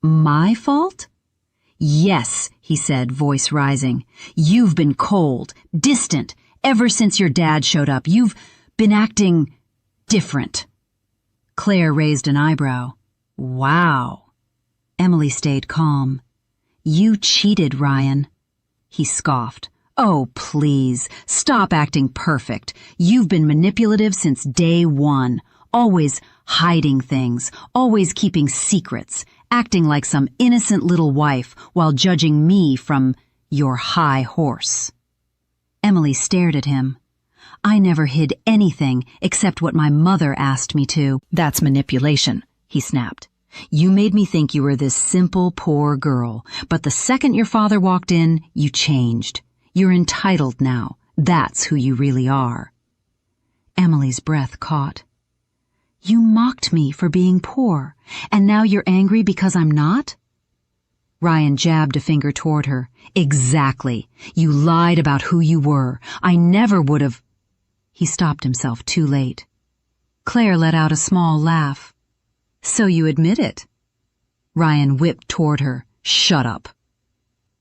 My fault? Yes, he said, voice rising. You've been cold, distant, ever since your dad showed up. You've been acting different. Claire raised an eyebrow. Wow. Emily stayed calm. You cheated, Ryan. He scoffed. Oh, please, stop acting perfect. You've been manipulative since day one, always hiding things, always keeping secrets, acting like some innocent little wife while judging me from your high horse. Emily stared at him. I never hid anything except what my mother asked me to. That's manipulation, he snapped. You made me think you were this simple, poor girl, but the second your father walked in, you changed. You're entitled now. That's who you really are. Emily's breath caught. You mocked me for being poor, and now you're angry because I'm not? Ryan jabbed a finger toward her. Exactly. You lied about who you were. I never would have. He stopped himself too late. Claire let out a small laugh. So you admit it. Ryan whipped toward her. Shut up.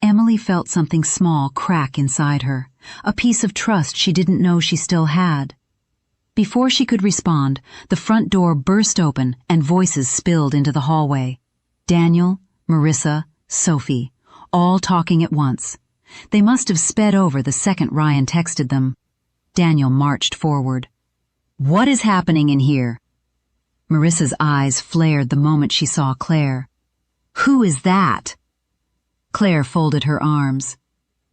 Emily felt something small crack inside her, a piece of trust she didn't know she still had. Before she could respond, the front door burst open and voices spilled into the hallway. Daniel, Marissa, Sophie, all talking at once. They must have sped over the second Ryan texted them. Daniel marched forward. What is happening in here? Marissa's eyes flared the moment she saw Claire. Who is that? Claire folded her arms.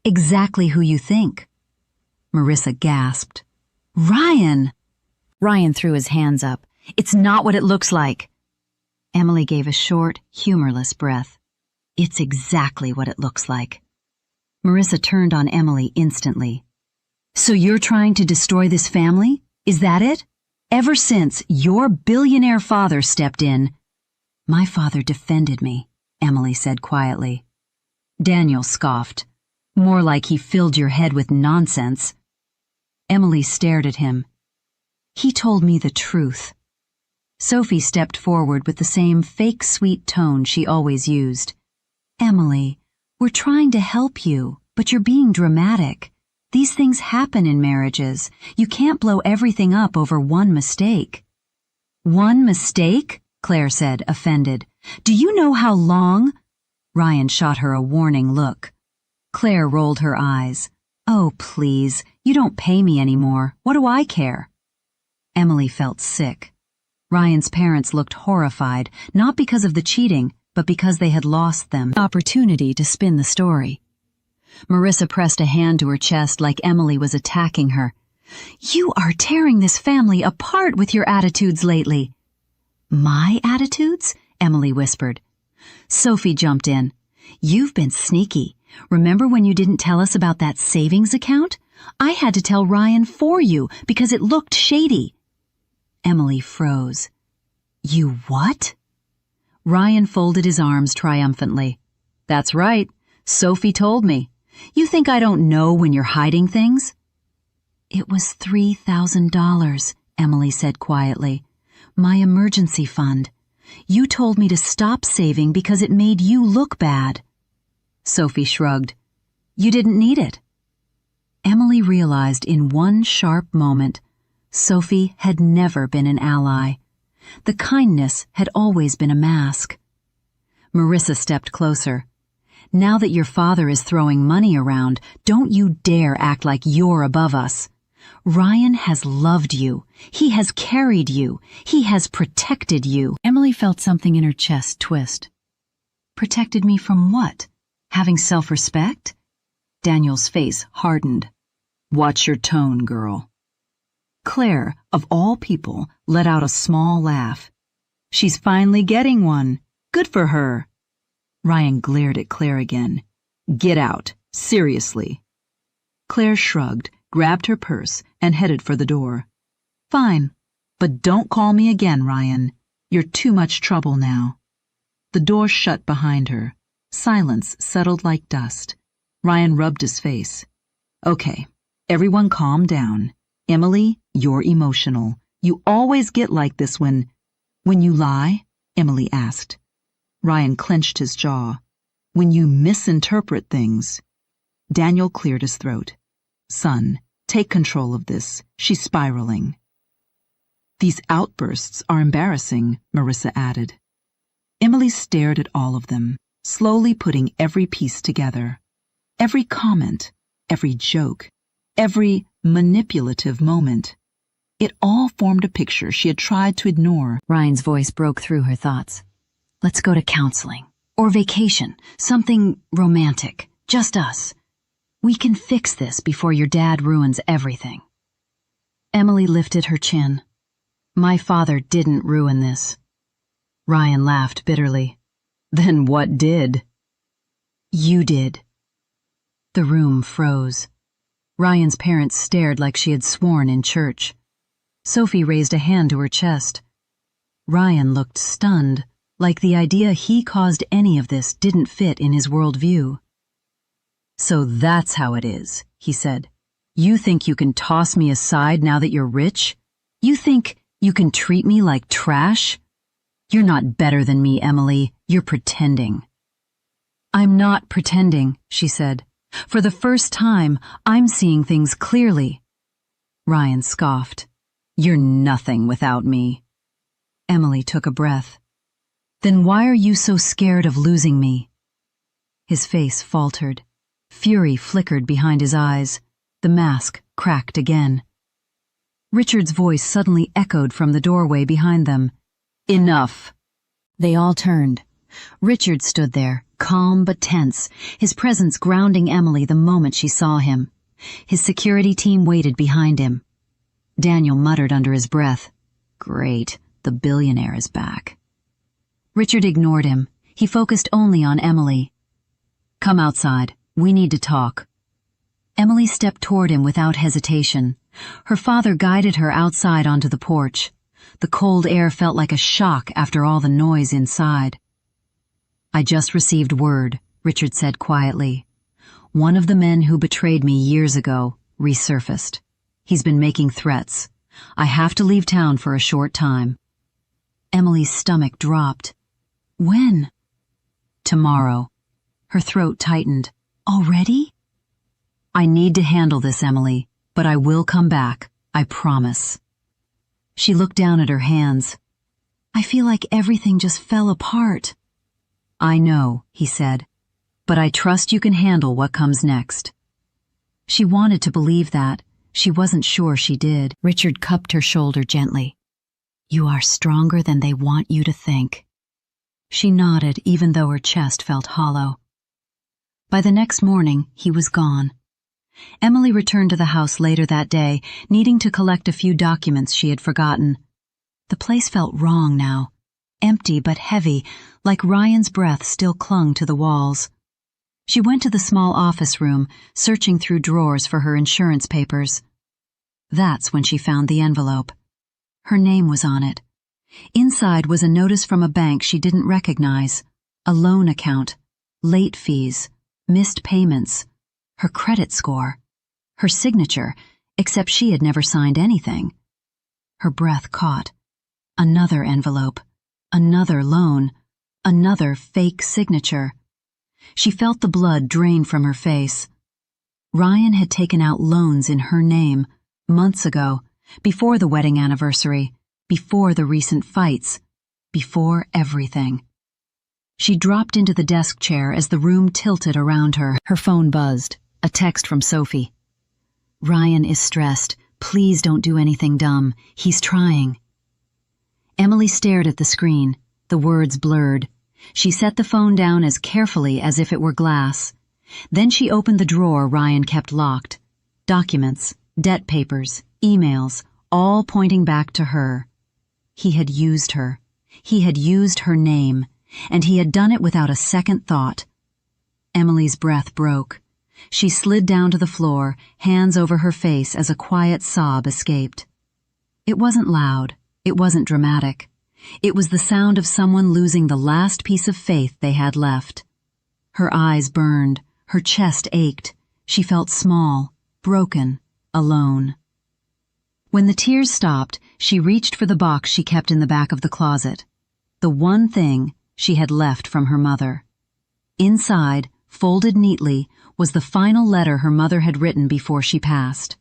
Exactly who you think. Marissa gasped. Ryan! Ryan threw his hands up. It's not what it looks like. Emily gave a short, humorless breath. It's exactly what it looks like. Marissa turned on Emily instantly. So you're trying to destroy this family? Is that it? Ever since your billionaire father stepped in. My father defended me, Emily said quietly. Daniel scoffed. More like he filled your head with nonsense. Emily stared at him. He told me the truth. Sophie stepped forward with the same fake sweet tone she always used. Emily, we're trying to help you, but you're being dramatic. These things happen in marriages. You can't blow everything up over one mistake. One mistake? Claire said, offended. Do you know how long? Ryan shot her a warning look. Claire rolled her eyes. Oh, please, you don't pay me anymore. What do I care? Emily felt sick. Ryan's parents looked horrified, not because of the cheating, but because they had lost them the opportunity to spin the story. Marissa pressed a hand to her chest like Emily was attacking her. You are tearing this family apart with your attitudes lately. My attitudes? Emily whispered. Sophie jumped in. You've been sneaky. Remember when you didn't tell us about that savings account? I had to tell Ryan for you because it looked shady. Emily froze. You what? Ryan folded his arms triumphantly. That's right. Sophie told me. You think I don't know when you're hiding things? It was $3,000, Emily said quietly. My emergency fund. You told me to stop saving because it made you look bad. Sophie shrugged. You didn't need it. Emily realized in one sharp moment, Sophie had never been an ally. The kindness had always been a mask. Marissa stepped closer. Now that your father is throwing money around, don't you dare act like you're above us. Ryan has loved you. He has carried you. He has protected you. Emily felt something in her chest twist. Protected me from what? Having self-respect? Daniel's face hardened. Watch your tone, girl. Claire, of all people, let out a small laugh. She's finally getting one. Good for her. Ryan glared at Claire again. Get out. Seriously. Claire shrugged, grabbed her purse, and headed for the door. Fine, but don't call me again, Ryan. You're too much trouble now. The door shut behind her. Silence settled like dust. Ryan rubbed his face. Okay, everyone calm down. Emily, you're emotional. You always get like this when you lie? Emily asked. Ryan clenched his jaw. When you misinterpret things. Daniel cleared his throat. Son, take control of this. She's spiraling. These outbursts are embarrassing, Marissa added. Emily stared at all of them, slowly putting every piece together. Every comment, every joke, every manipulative moment. It all formed a picture she had tried to ignore. Ryan's voice broke through her thoughts. Let's go to counseling. Or vacation. Something romantic. Just us. We can fix this before your dad ruins everything. Emily lifted her chin. My father didn't ruin this. Ryan laughed bitterly. Then what did? You did. The room froze. Ryan's parents stared like she had sworn in church. Sophie raised a hand to her chest. Ryan looked stunned, like the idea he caused any of this didn't fit in his worldview. So that's how it is, he said. You think you can toss me aside now that you're rich? You think you can treat me like trash? You're not better than me, Emily. You're pretending. I'm not pretending, she said. For the first time, I'm seeing things clearly. Ryan scoffed. You're nothing without me. Emily took a breath. Then why are you so scared of losing me? His face faltered. Fury flickered behind his eyes. The mask cracked again. Richard's voice suddenly echoed from the doorway behind them. Enough. They all turned. Richard stood there, calm but tense, his presence grounding Emily the moment she saw him. His security team waited behind him. Daniel muttered under his breath. Great, the billionaire is back. Richard ignored him. He focused only on Emily. Come outside. We need to talk. Emily stepped toward him without hesitation. Her father guided her outside onto the porch. The cold air felt like a shock after all the noise inside. I just received word, Richard said quietly. One of the men who betrayed me years ago resurfaced. He's been making threats. I have to leave town for a short time. Emily's stomach dropped. When? Tomorrow. Her throat tightened. Already? I need to handle this, Emily, but I will come back. I promise. She looked down at her hands. I feel like everything just fell apart. I know, he said, but I trust you can handle what comes next. She wanted to believe that. She wasn't sure she did. Richard cupped her shoulder gently. "You are stronger than they want you to think." She nodded, even though her chest felt hollow. By the next morning, he was gone. Emily returned to the house later that day, needing to collect a few documents she had forgotten. The place felt wrong now, empty but heavy, like Ryan's breath still clung to the walls. She went to the small office room, searching through drawers for her insurance papers. That's when she found the envelope. Her name was on it. Inside was a notice from a bank she didn't recognize, a loan account, late fees, missed payments, her credit score, her signature, except she had never signed anything. Her breath caught. Another envelope, another loan, another fake signature. She felt the blood drain from her face. Ryan had taken out loans in her name, months ago, before the wedding anniversary, before the recent fights, before everything. She dropped into the desk chair as the room tilted around her. Her phone buzzed. A text from Sophie. "Ryan is stressed. Please don't do anything dumb. He's trying." Emily stared at the screen, the words blurred. She set the phone down as carefully as if it were glass. Then she opened the drawer Ryan kept locked. Documents, debt papers, emails, all pointing back to her. He had used her. He had used her name, and he had done it without a second thought. Emily's breath broke. She slid down to the floor, hands over her face as a quiet sob escaped. It wasn't loud. It wasn't dramatic. It was the sound of someone losing the last piece of faith they had left. Her eyes burned. Her chest ached. She felt small, broken, alone. When the tears stopped, she reached for the box she kept in the back of the closet. The one thing she had left from her mother. Inside, folded neatly, was the final letter her mother had written before she passed.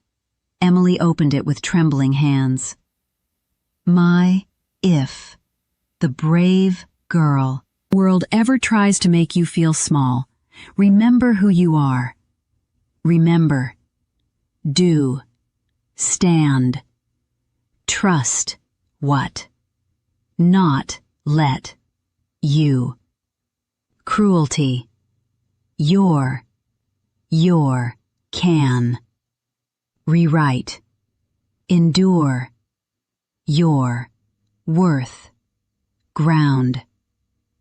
Emily opened it with trembling hands. "My if the brave girl the world ever tries to make you feel small, remember who you are. Remember. Do. Stand. Trust what? Not let you. Cruelty. Your can. Rewrite. Endure. Your worth. Ground.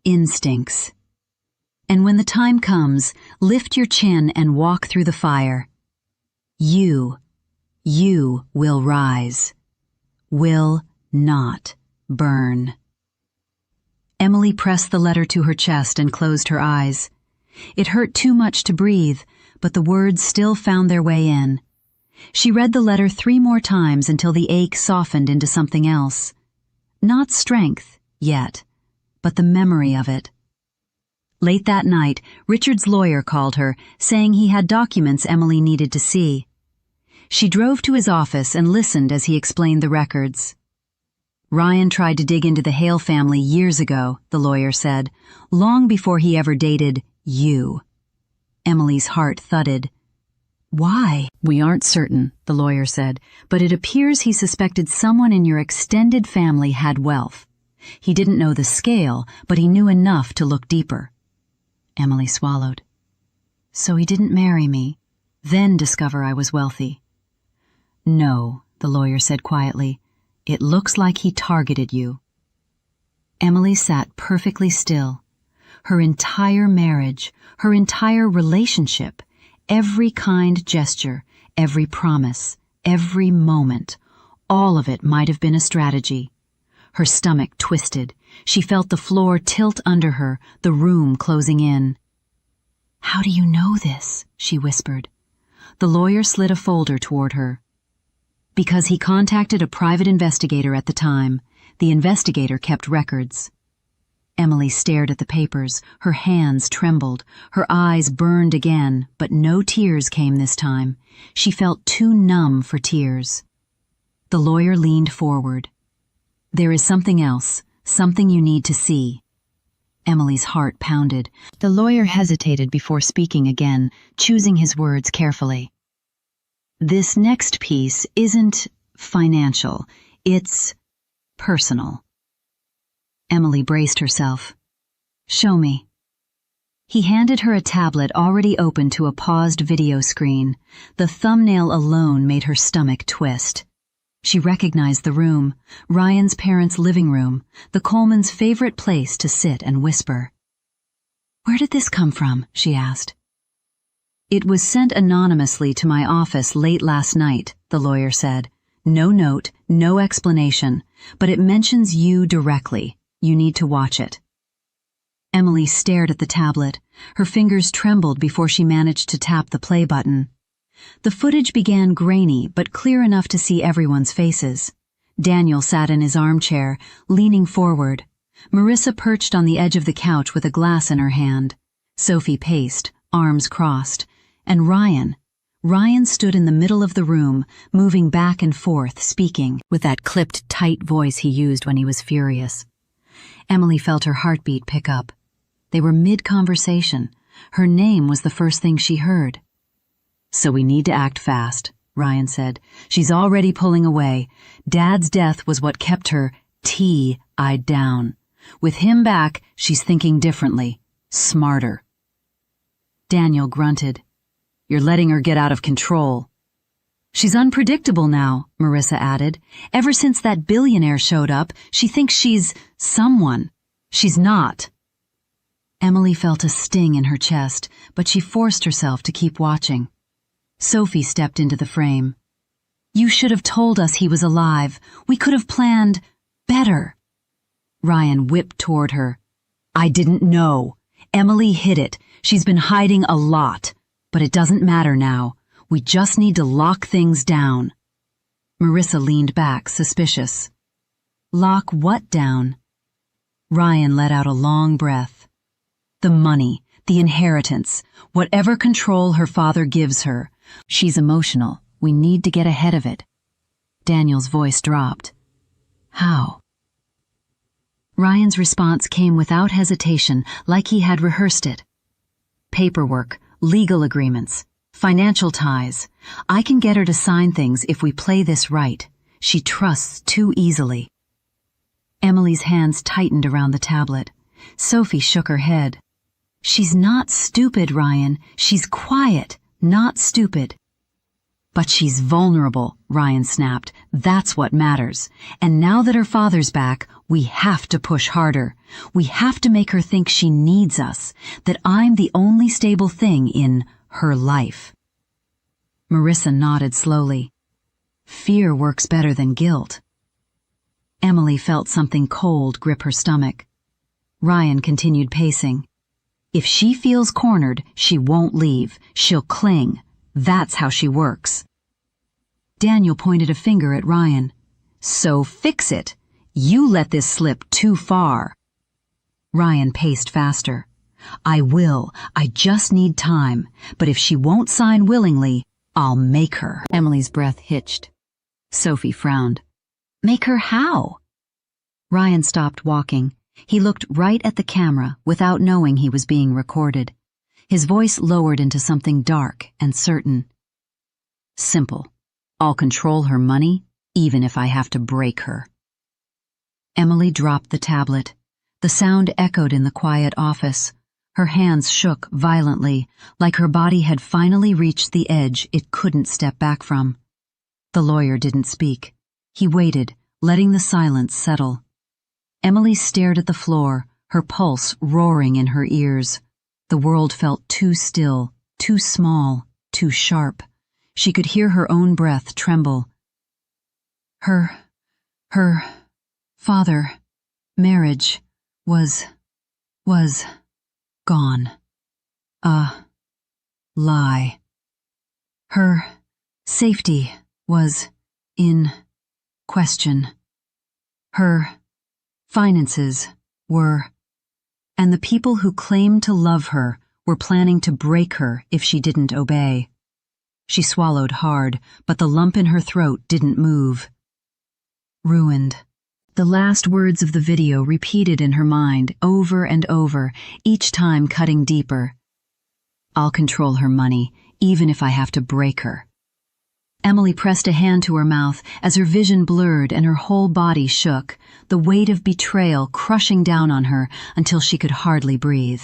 Instincts. And when the time comes, lift your chin and walk through the fire. You will rise. Will not burn." Emily pressed the letter to her chest and closed her eyes. It hurt too much to breathe, but the words still found their way in. She read the letter 3 more times until the ache softened into something else. Not strength, yet, but the memory of it. Late that night, Richard's lawyer called her, saying he had documents Emily needed to see. She drove to his office and listened as he explained the records. Ryan tried to dig into the Hale family years ago, the lawyer said, long before he ever dated you. Emily's heart thudded. "Why?" "We aren't certain," the lawyer said, "but it appears he suspected someone in your extended family had wealth. He didn't know the scale, but he knew enough to look deeper." Emily swallowed. "So he didn't marry me, then discover I was wealthy?" "No," the lawyer said quietly. "It looks like he targeted you." Emily sat perfectly still. Her entire marriage, her entire relationship, every kind gesture, every promise, every moment, all of it might have been a strategy. Her stomach twisted. She felt the floor tilt under her, the room closing in. "How do you know this?" she whispered. The lawyer slid a folder toward her. "Because he contacted a private investigator at the time. The investigator kept records." Emily stared at the papers. Her hands trembled. Her eyes burned again, but no tears came this time. She felt too numb for tears. The lawyer leaned forward. "There is something else, something you need to see." Emily's heart pounded. The lawyer hesitated before speaking again, choosing his words carefully. This next piece isn't financial, it's personal. Emily braced herself. Show me. He handed her a tablet already open to a paused video screen. The thumbnail alone made her stomach twist. She recognized the room, Ryan's parents' living room, the Coleman's favorite place to sit and whisper. "Where did this come from?" she asked. "It was sent anonymously to my office late last night," the lawyer said. "No note, no explanation, but it mentions you directly. You need to watch it." Emily stared at the tablet. Her fingers trembled before she managed to tap the play button. The footage began grainy but clear enough to see everyone's faces. Daniel sat in his armchair, leaning forward. Marissa perched on the edge of the couch with a glass in her hand. Sophie paced, arms crossed. And Ryan stood in the middle of the room, moving back and forth, speaking, with that clipped, tight voice he used when he was furious. Emily felt her heartbeat pick up. They were mid-conversation. Her name was the first thing she heard. "So we need to act fast," Ryan said. "She's already pulling away. Dad's death was what kept her eyed down. With him back, she's thinking differently, smarter." Daniel grunted. "You're letting her get out of control." "She's unpredictable now," Marissa added. "Ever since that billionaire showed up, she thinks she's someone. She's not." Emily felt a sting in her chest, but she forced herself to keep watching. Sophie stepped into the frame. "You should have told us he was alive. We could have planned better." Ryan whipped toward her. "I didn't know. Emily hid it. She's been hiding a lot. But it doesn't matter now. We just need to lock things down." Marissa leaned back, suspicious. "Lock what down?" Ryan let out a long breath. "The money, the inheritance, whatever control her father gives her. She's emotional. We need to get ahead of it." Daniel's voice dropped. "How?" Ryan's response came without hesitation, like he had rehearsed it. "Paperwork, legal agreements, financial ties. I can get her to sign things if we play this right. She trusts too easily." Emily's hands tightened around the tablet. Sophie shook her head. "She's not stupid, Ryan. She's quiet, not stupid." "But she's vulnerable," Ryan snapped. "That's what matters. And now that her father's back, we have to push harder. We have to make her think she needs us, that I'm the only stable thing in her life." Marissa nodded slowly. "Fear works better than guilt." Emily felt something cold grip her stomach. Ryan continued pacing. "If she feels cornered, she won't leave. She'll cling. That's how she works." Daniel pointed a finger at Ryan. "So fix it. You let this slip too far." Ryan paced faster. "I will. I just need time. But if she won't sign willingly, I'll make her." Emily's breath hitched. Sophie frowned. "Make her how?" Ryan stopped walking. He looked right at the camera without knowing he was being recorded. His voice lowered into something dark and certain. "Simple. I'll control her money, even if I have to break her." Emily dropped the tablet. The sound echoed in the quiet office. Her hands shook violently, like her body had finally reached the edge it couldn't step back from. The lawyer didn't speak. He waited, letting the silence settle. Emily stared at the floor, her pulse roaring in her ears. The world felt too still, too small, too sharp. She could hear her own breath tremble. Her father, marriage, was gone. A lie. Her safety was in question. Her finances were, and the people who claimed to love her were planning to break her if she didn't obey. She swallowed hard, but the lump in her throat didn't move. Ruined. The last words of the video repeated in her mind over and over, each time cutting deeper. "I'll control her money, even if I have to break her." Emily pressed a hand to her mouth as her vision blurred and her whole body shook, the weight of betrayal crushing down on her until she could hardly breathe.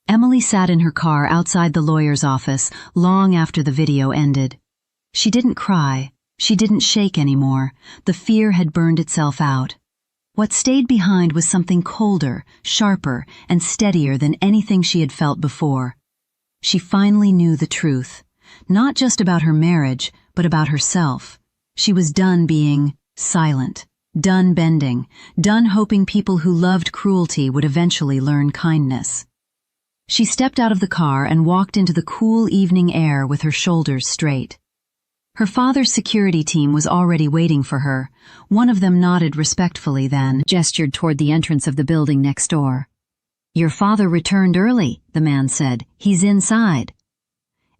Emily sat in her car outside the lawyer's office long after the video ended. She didn't cry. She didn't shake anymore. The fear had burned itself out. What stayed behind was something colder, sharper, and steadier than anything she had felt before. She finally knew the truth, not just about her marriage, but about herself. She was done being silent, done bending, done hoping people who loved cruelty would eventually learn kindness. She stepped out of the car and walked into the cool evening air with her shoulders straight. Her father's security team was already waiting for her. One of them nodded respectfully, then gestured toward the entrance of the building next door. "Your father returned early," the man said. "He's inside."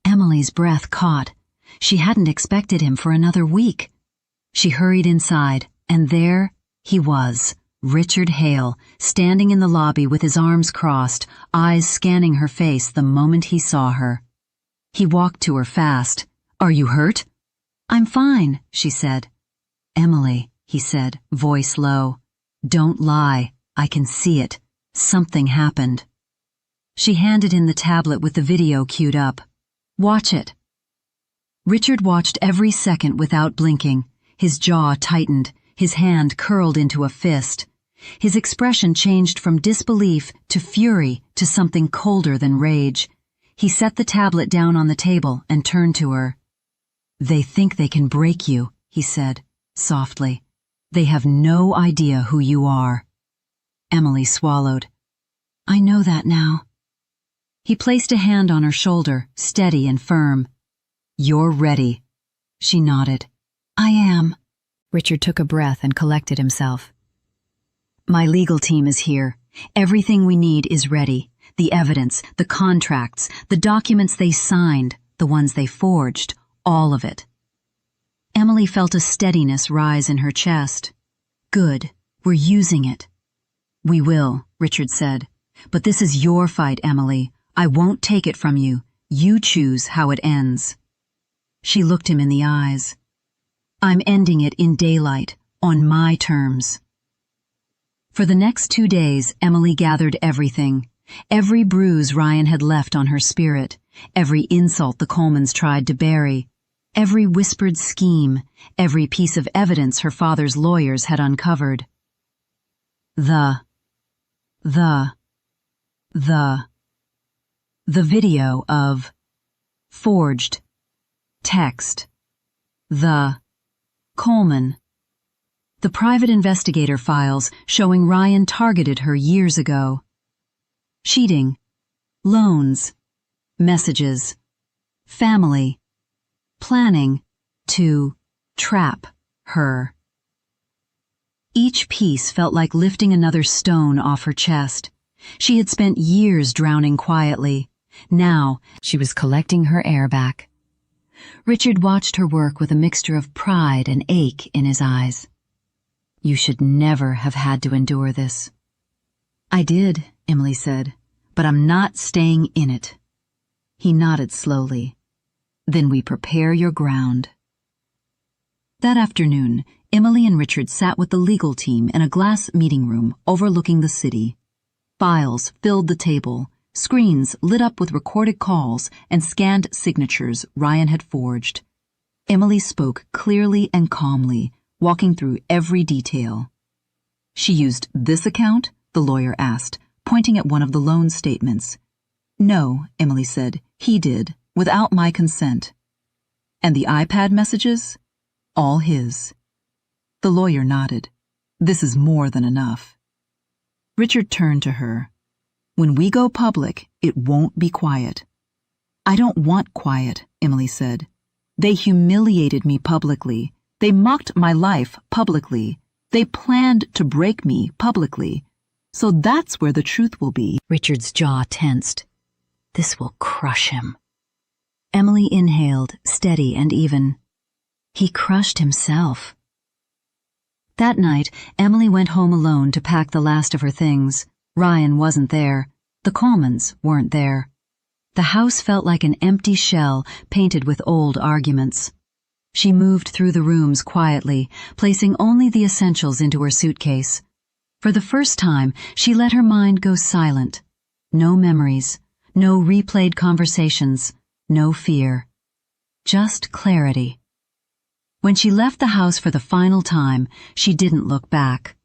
Emily's breath caught. She hadn't expected him for another week. She hurried inside, and there he was, Richard Hale, standing in the lobby with his arms crossed, eyes scanning her face the moment he saw her. He walked to her fast. "Are you hurt?" "I'm fine," she said. "Emily," he said, voice low. "Don't lie. I can see it. Something happened." She handed him the tablet with the video queued up. "Watch it." Richard watched every second without blinking. His jaw tightened, his hand curled into a fist. His expression changed from disbelief to fury to something colder than rage. He set the tablet down on the table and turned to her. "They think they can break you," he said, softly. "They have no idea who you are." Emily swallowed. "I know that now." He placed a hand on her shoulder, steady and firm. "You're ready." She nodded. "I am." Richard took a breath and collected himself. "My legal team is here. Everything we need is ready. The evidence, the contracts, the documents they signed, the ones they forged, all of it." Emily felt a steadiness rise in her chest. "Good. We're using it." "We will," Richard said. "But this is your fight, Emily. I won't take it from you. You choose how it ends." She looked him in the eyes. "I'm ending it in daylight, on my terms." For the next 2 days, Emily gathered everything. Every bruise Ryan had left on her spirit, every insult the Colemans tried to bury, every whispered scheme, every piece of evidence her father's lawyers had uncovered. The video of forged text. The Coleman. The private investigator files showing Ryan targeted her years ago. Cheating. Loans. Messages. Family. Planning to trap her. Each piece felt like lifting another stone off her chest. She had spent years drowning quietly. Now, she was collecting her air back. Richard watched her work with a mixture of pride and ache in his eyes. "You should never have had to endure this." "I did," Emily said, "but I'm not staying in it." He nodded slowly. "Then we prepare your ground." That afternoon, Emily and Richard sat with the legal team in a glass meeting room overlooking the city. Files filled the table, screens lit up with recorded calls and scanned signatures Ryan had forged. Emily spoke clearly and calmly, walking through every detail. "She used this account?" the lawyer asked, pointing at one of the loan statements. "No," Emily said, "he did, without my consent." "And the iPad messages?" "All his." The lawyer nodded. "This is more than enough." Richard turned to her. "When we go public, it won't be quiet." "I don't want quiet," Emily said. "They humiliated me publicly. They mocked my life publicly. They planned to break me publicly. So that's where the truth will be." Richard's jaw tensed. This will crush him. Emily inhaled, steady and even. He crushed himself. That night, Emily went home alone to pack the last of her things. Ryan wasn't there. The Colemans weren't there. The house felt like an empty shell painted with old arguments. She moved through the rooms quietly, placing only the essentials into her suitcase. For the first time, she let her mind go silent. No memories, no replayed conversations, no fear. Just clarity. When she left the house for the final time, she didn't look back.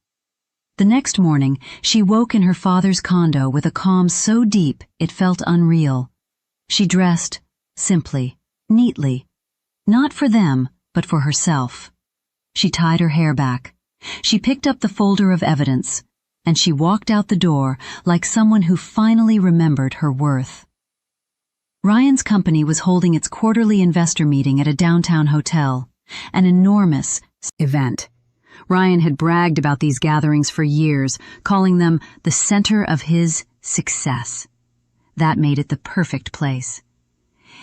The next morning, she woke in her father's condo with a calm so deep it felt unreal. She dressed, simply, neatly. Not for them, but for herself. She tied her hair back. She picked up the folder of evidence, and she walked out the door like someone who finally remembered her worth. Ryan's company was holding its quarterly investor meeting at a downtown hotel, an enormous event. Ryan had bragged about these gatherings for years, calling them the center of his success. That made it the perfect place.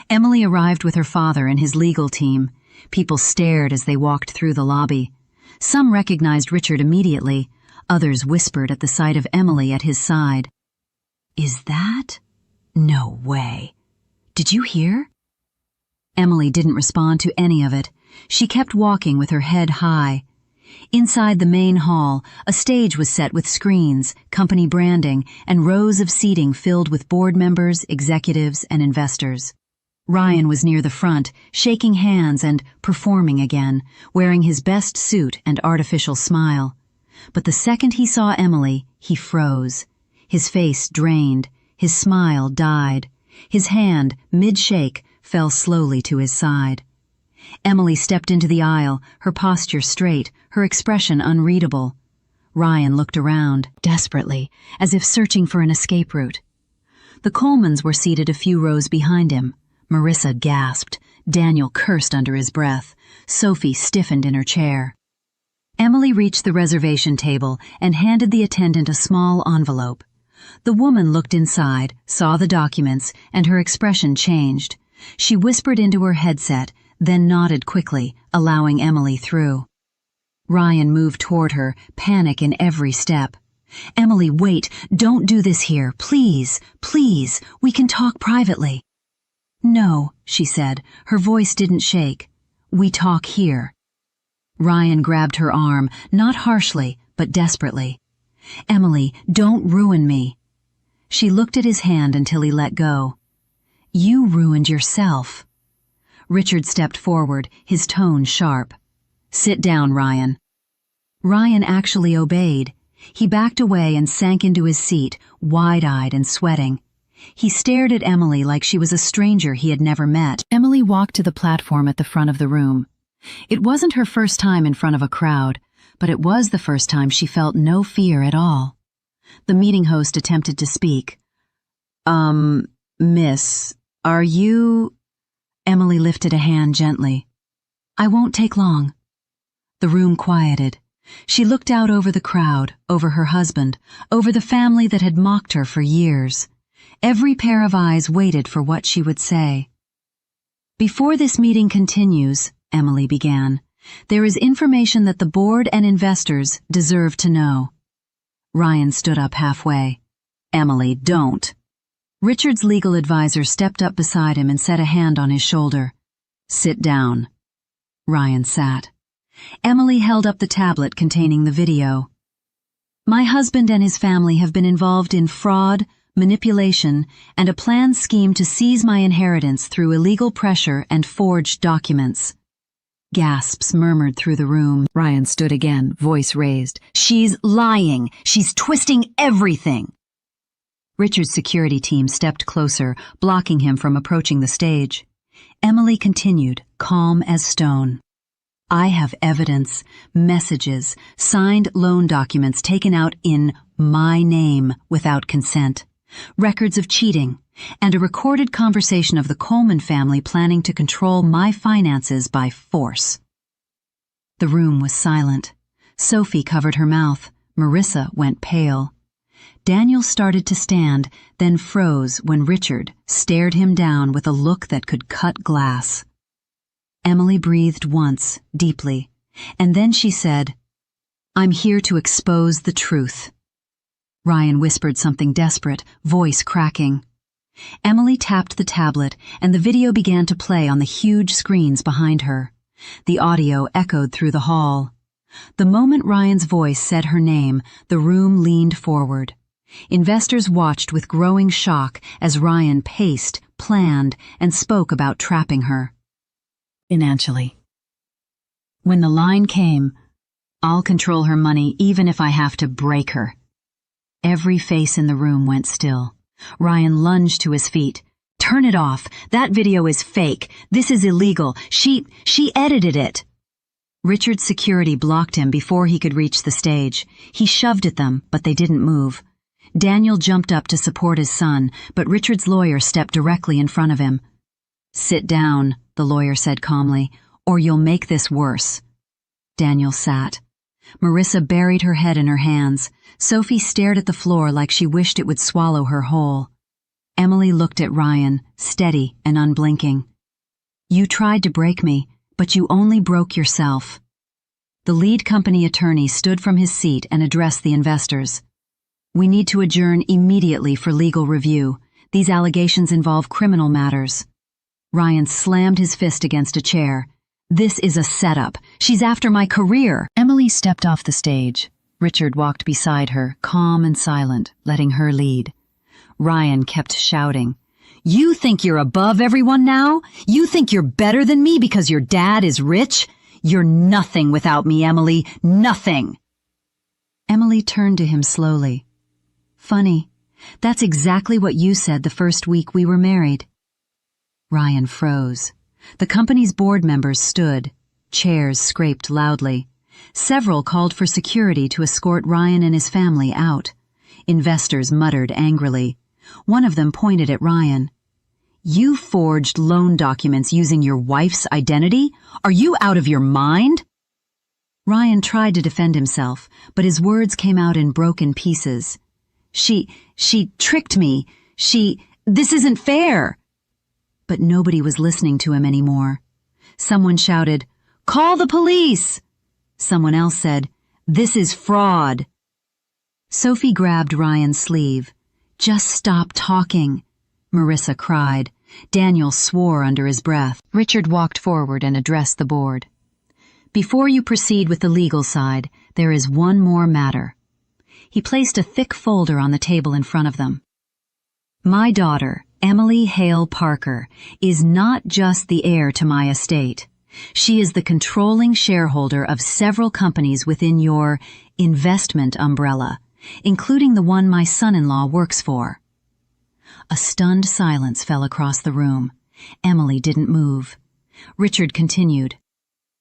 Emily arrived with her father and his legal team. People stared as they walked through the lobby. Some recognized Richard immediately. Others whispered at the sight of Emily at his side. "Is that? No way. Did you hear?" Emily didn't respond to any of it. She kept walking with her head high. Inside the main hall, a stage was set with screens, company branding, and rows of seating filled with board members, executives, and investors. Ryan was near the front, shaking hands and performing again, wearing his best suit and artificial smile. But the second he saw Emily, he froze. His face drained, his smile died. His hand, mid-shake, fell slowly to his side. Emily stepped into the aisle, her posture straight, her expression unreadable. Ryan looked around, desperately, as if searching for an escape route. The Colemans were seated a few rows behind him. Marissa gasped. Daniel cursed under his breath. Sophie stiffened in her chair. Emily reached the reservation table and handed the attendant a small envelope. The woman looked inside, saw the documents, and her expression changed. She whispered into her headset, then nodded quickly, allowing Emily through. Ryan moved toward her, panic in every step. "Emily, wait, don't do this here, please, please, we can talk privately." "No," she said, her voice didn't shake. "We talk here." Ryan grabbed her arm, not harshly, but desperately. "Emily, don't ruin me." She looked at his hand until he let go. "You ruined yourself." Richard stepped forward, his tone sharp. "Sit down, Ryan." Ryan actually obeyed. He backed away and sank into his seat, wide-eyed and sweating. He stared at Emily like she was a stranger he had never met. Emily walked to the platform at the front of the room. It wasn't her first time in front of a crowd, but it was the first time she felt no fear at all. The meeting host attempted to speak. Miss, are you—" Emily lifted a hand gently. "I won't take long." The room quieted. She looked out over the crowd, over her husband, over the family that had mocked her for years. Every pair of eyes waited for what she would say. "Before this meeting continues," Emily began, "there is information that the board and investors deserve to know." Ryan stood up halfway. "Emily, don't." Richard's legal advisor stepped up beside him and set a hand on his shoulder. "Sit down." Ryan sat. Emily held up the tablet containing the video. "My husband and his family have been involved in fraud, manipulation, and a planned scheme to seize my inheritance through illegal pressure and forged documents." Gasps murmured through the room. Ryan stood again, voice raised. "She's lying! She's twisting everything!" Richard's security team stepped closer, blocking him from approaching the stage. Emily continued, calm as stone. "I have evidence, messages, signed loan documents taken out in my name without consent, records of cheating, and a recorded conversation of the Coleman family planning to control my finances by force." The room was silent. Sophie covered her mouth. Marissa went pale. Daniel started to stand, then froze when Richard stared him down with a look that could cut glass. Emily breathed once, deeply, and then she said, "I'm here to expose the truth." Ryan whispered something desperate, voice cracking. Emily tapped the tablet, and the video began to play on the huge screens behind her. The audio echoed through the hall. The moment Ryan's voice said her name, the room leaned forward. Investors watched with growing shock as Ryan paced, planned, and spoke about trapping her. Financially. When the line came, "I'll control her money even if I have to break her." Every face in the room went still. Ryan lunged to his feet. "Turn it off. That video is fake. This is illegal. She edited it." Richard's security blocked him before he could reach the stage. He shoved at them, but they didn't move. Daniel jumped up to support his son, but Richard's lawyer stepped directly in front of him. "Sit down," the lawyer said calmly, "or you'll make this worse." Daniel sat. Marissa buried her head in her hands. Sophie stared at the floor like she wished it would swallow her whole. Emily looked at Ryan, steady and unblinking. "You tried to break me, but you only broke yourself." The lead company attorney stood from his seat and addressed the investors. "We need to adjourn immediately for legal review. These allegations involve criminal matters." Ryan slammed his fist against a chair. "This is a setup. She's after my career." Emily stepped off the stage. Richard walked beside her, calm and silent, letting her lead. Ryan kept shouting, "You think you're above everyone now? You think you're better than me because your dad is rich? You're nothing without me, Emily, nothing." Emily turned to him slowly. "Funny, that's exactly what you said the first week we were married." Ryan froze. The company's board members stood. Chairs scraped loudly. Several called for security to escort Ryan and his family out. Investors muttered angrily. One of them pointed at Ryan. "You forged loan documents using your wife's identity? Are you out of your mind?" Ryan tried to defend himself, but his words came out in broken pieces. She tricked me. This isn't fair." But nobody was listening to him anymore. Someone shouted, "Call the police!" Someone else said, "This is fraud." Sophie grabbed Ryan's sleeve. "Just stop talking," Marissa cried. Daniel swore under his breath. Richard walked forward and addressed the board. "Before you proceed with the legal side, there is one more matter." He placed a thick folder on the table in front of them. "My daughter, Emily Hale Parker, is not just the heir to my estate. She is the controlling shareholder of several companies within your investment umbrella, including the one my son-in-law works for." A stunned silence fell across the room. Emily didn't move. Richard continued.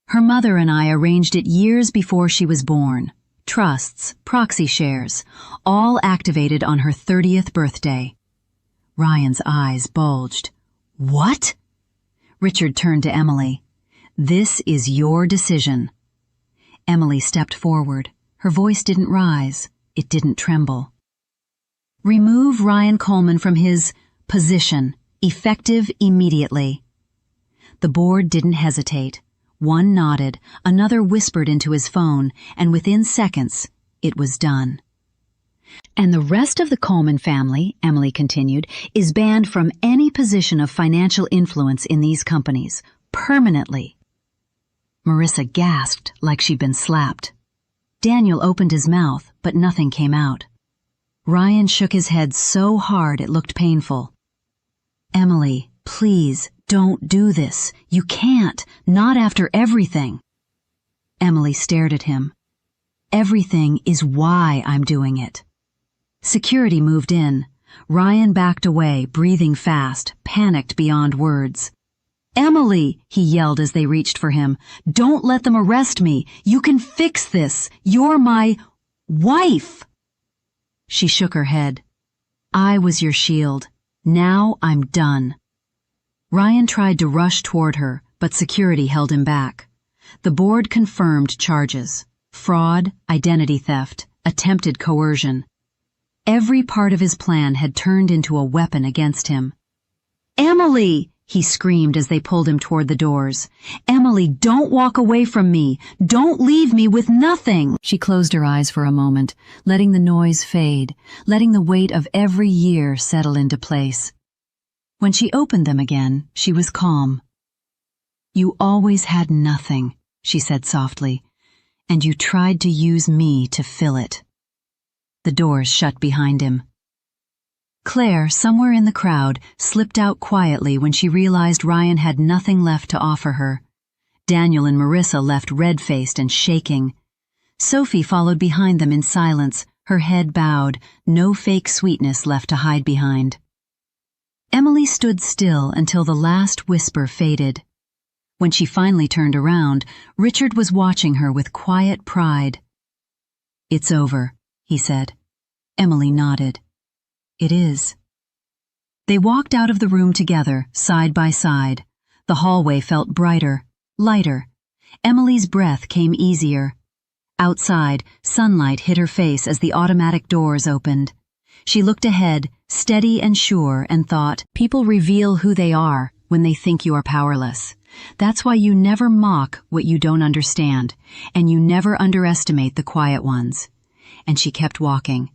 "Her mother and I arranged it years before she was born. Trusts, proxy shares, all activated on her 30th birthday." Ryan's eyes bulged. "What?" Richard turned to Emily. "This is your decision." Emily stepped forward. Her voice didn't rise. It didn't tremble. "Remove Ryan Coleman from his position, effective immediately." The board didn't hesitate. One nodded, another whispered into his phone, and within seconds, it was done. "And the rest of the Coleman family," Emily continued, "is banned from any position of financial influence in these companies, permanently." Marissa gasped like she'd been slapped. Daniel opened his mouth, but nothing came out. Ryan shook his head so hard it looked painful. "Emily, please, don't do this. You can't, not after everything." Emily stared at him. "Everything is why I'm doing it." Security moved in. Ryan backed away, breathing fast, panicked beyond words. "Emily," he yelled as they reached for him, "don't let them arrest me. You can fix this. You're my wife." She shook her head. "I was your shield. Now I'm done." Ryan tried to rush toward her, but security held him back. The board confirmed charges: fraud, identity theft, attempted coercion. Every part of his plan had turned into a weapon against him. "Emily!" he screamed as they pulled him toward the doors. "Emily, don't walk away from me. Don't leave me with nothing." She closed her eyes for a moment, letting the noise fade, letting the weight of every year settle into place. When she opened them again, she was calm. You always had nothing, she said softly, and you tried to use me to fill it. The doors shut behind him. Claire, somewhere in the crowd, slipped out quietly when she realized Ryan had nothing left to offer her. Daniel and Marissa left red-faced and shaking. Sophie followed behind them in silence, her head bowed, no fake sweetness left to hide behind. Emily stood still until the last whisper faded. When she finally turned around, Richard was watching her with quiet pride. "It's over," he said. Emily nodded. "It is." They walked out of the room together, side by side. The hallway felt brighter, lighter. Emily's breath came easier. Outside, sunlight hit her face as the automatic doors opened. She looked ahead, steady and sure, and thought, people reveal who they are when they think you are powerless. That's why you never mock what you don't understand, and you never underestimate the quiet ones. And she kept walking,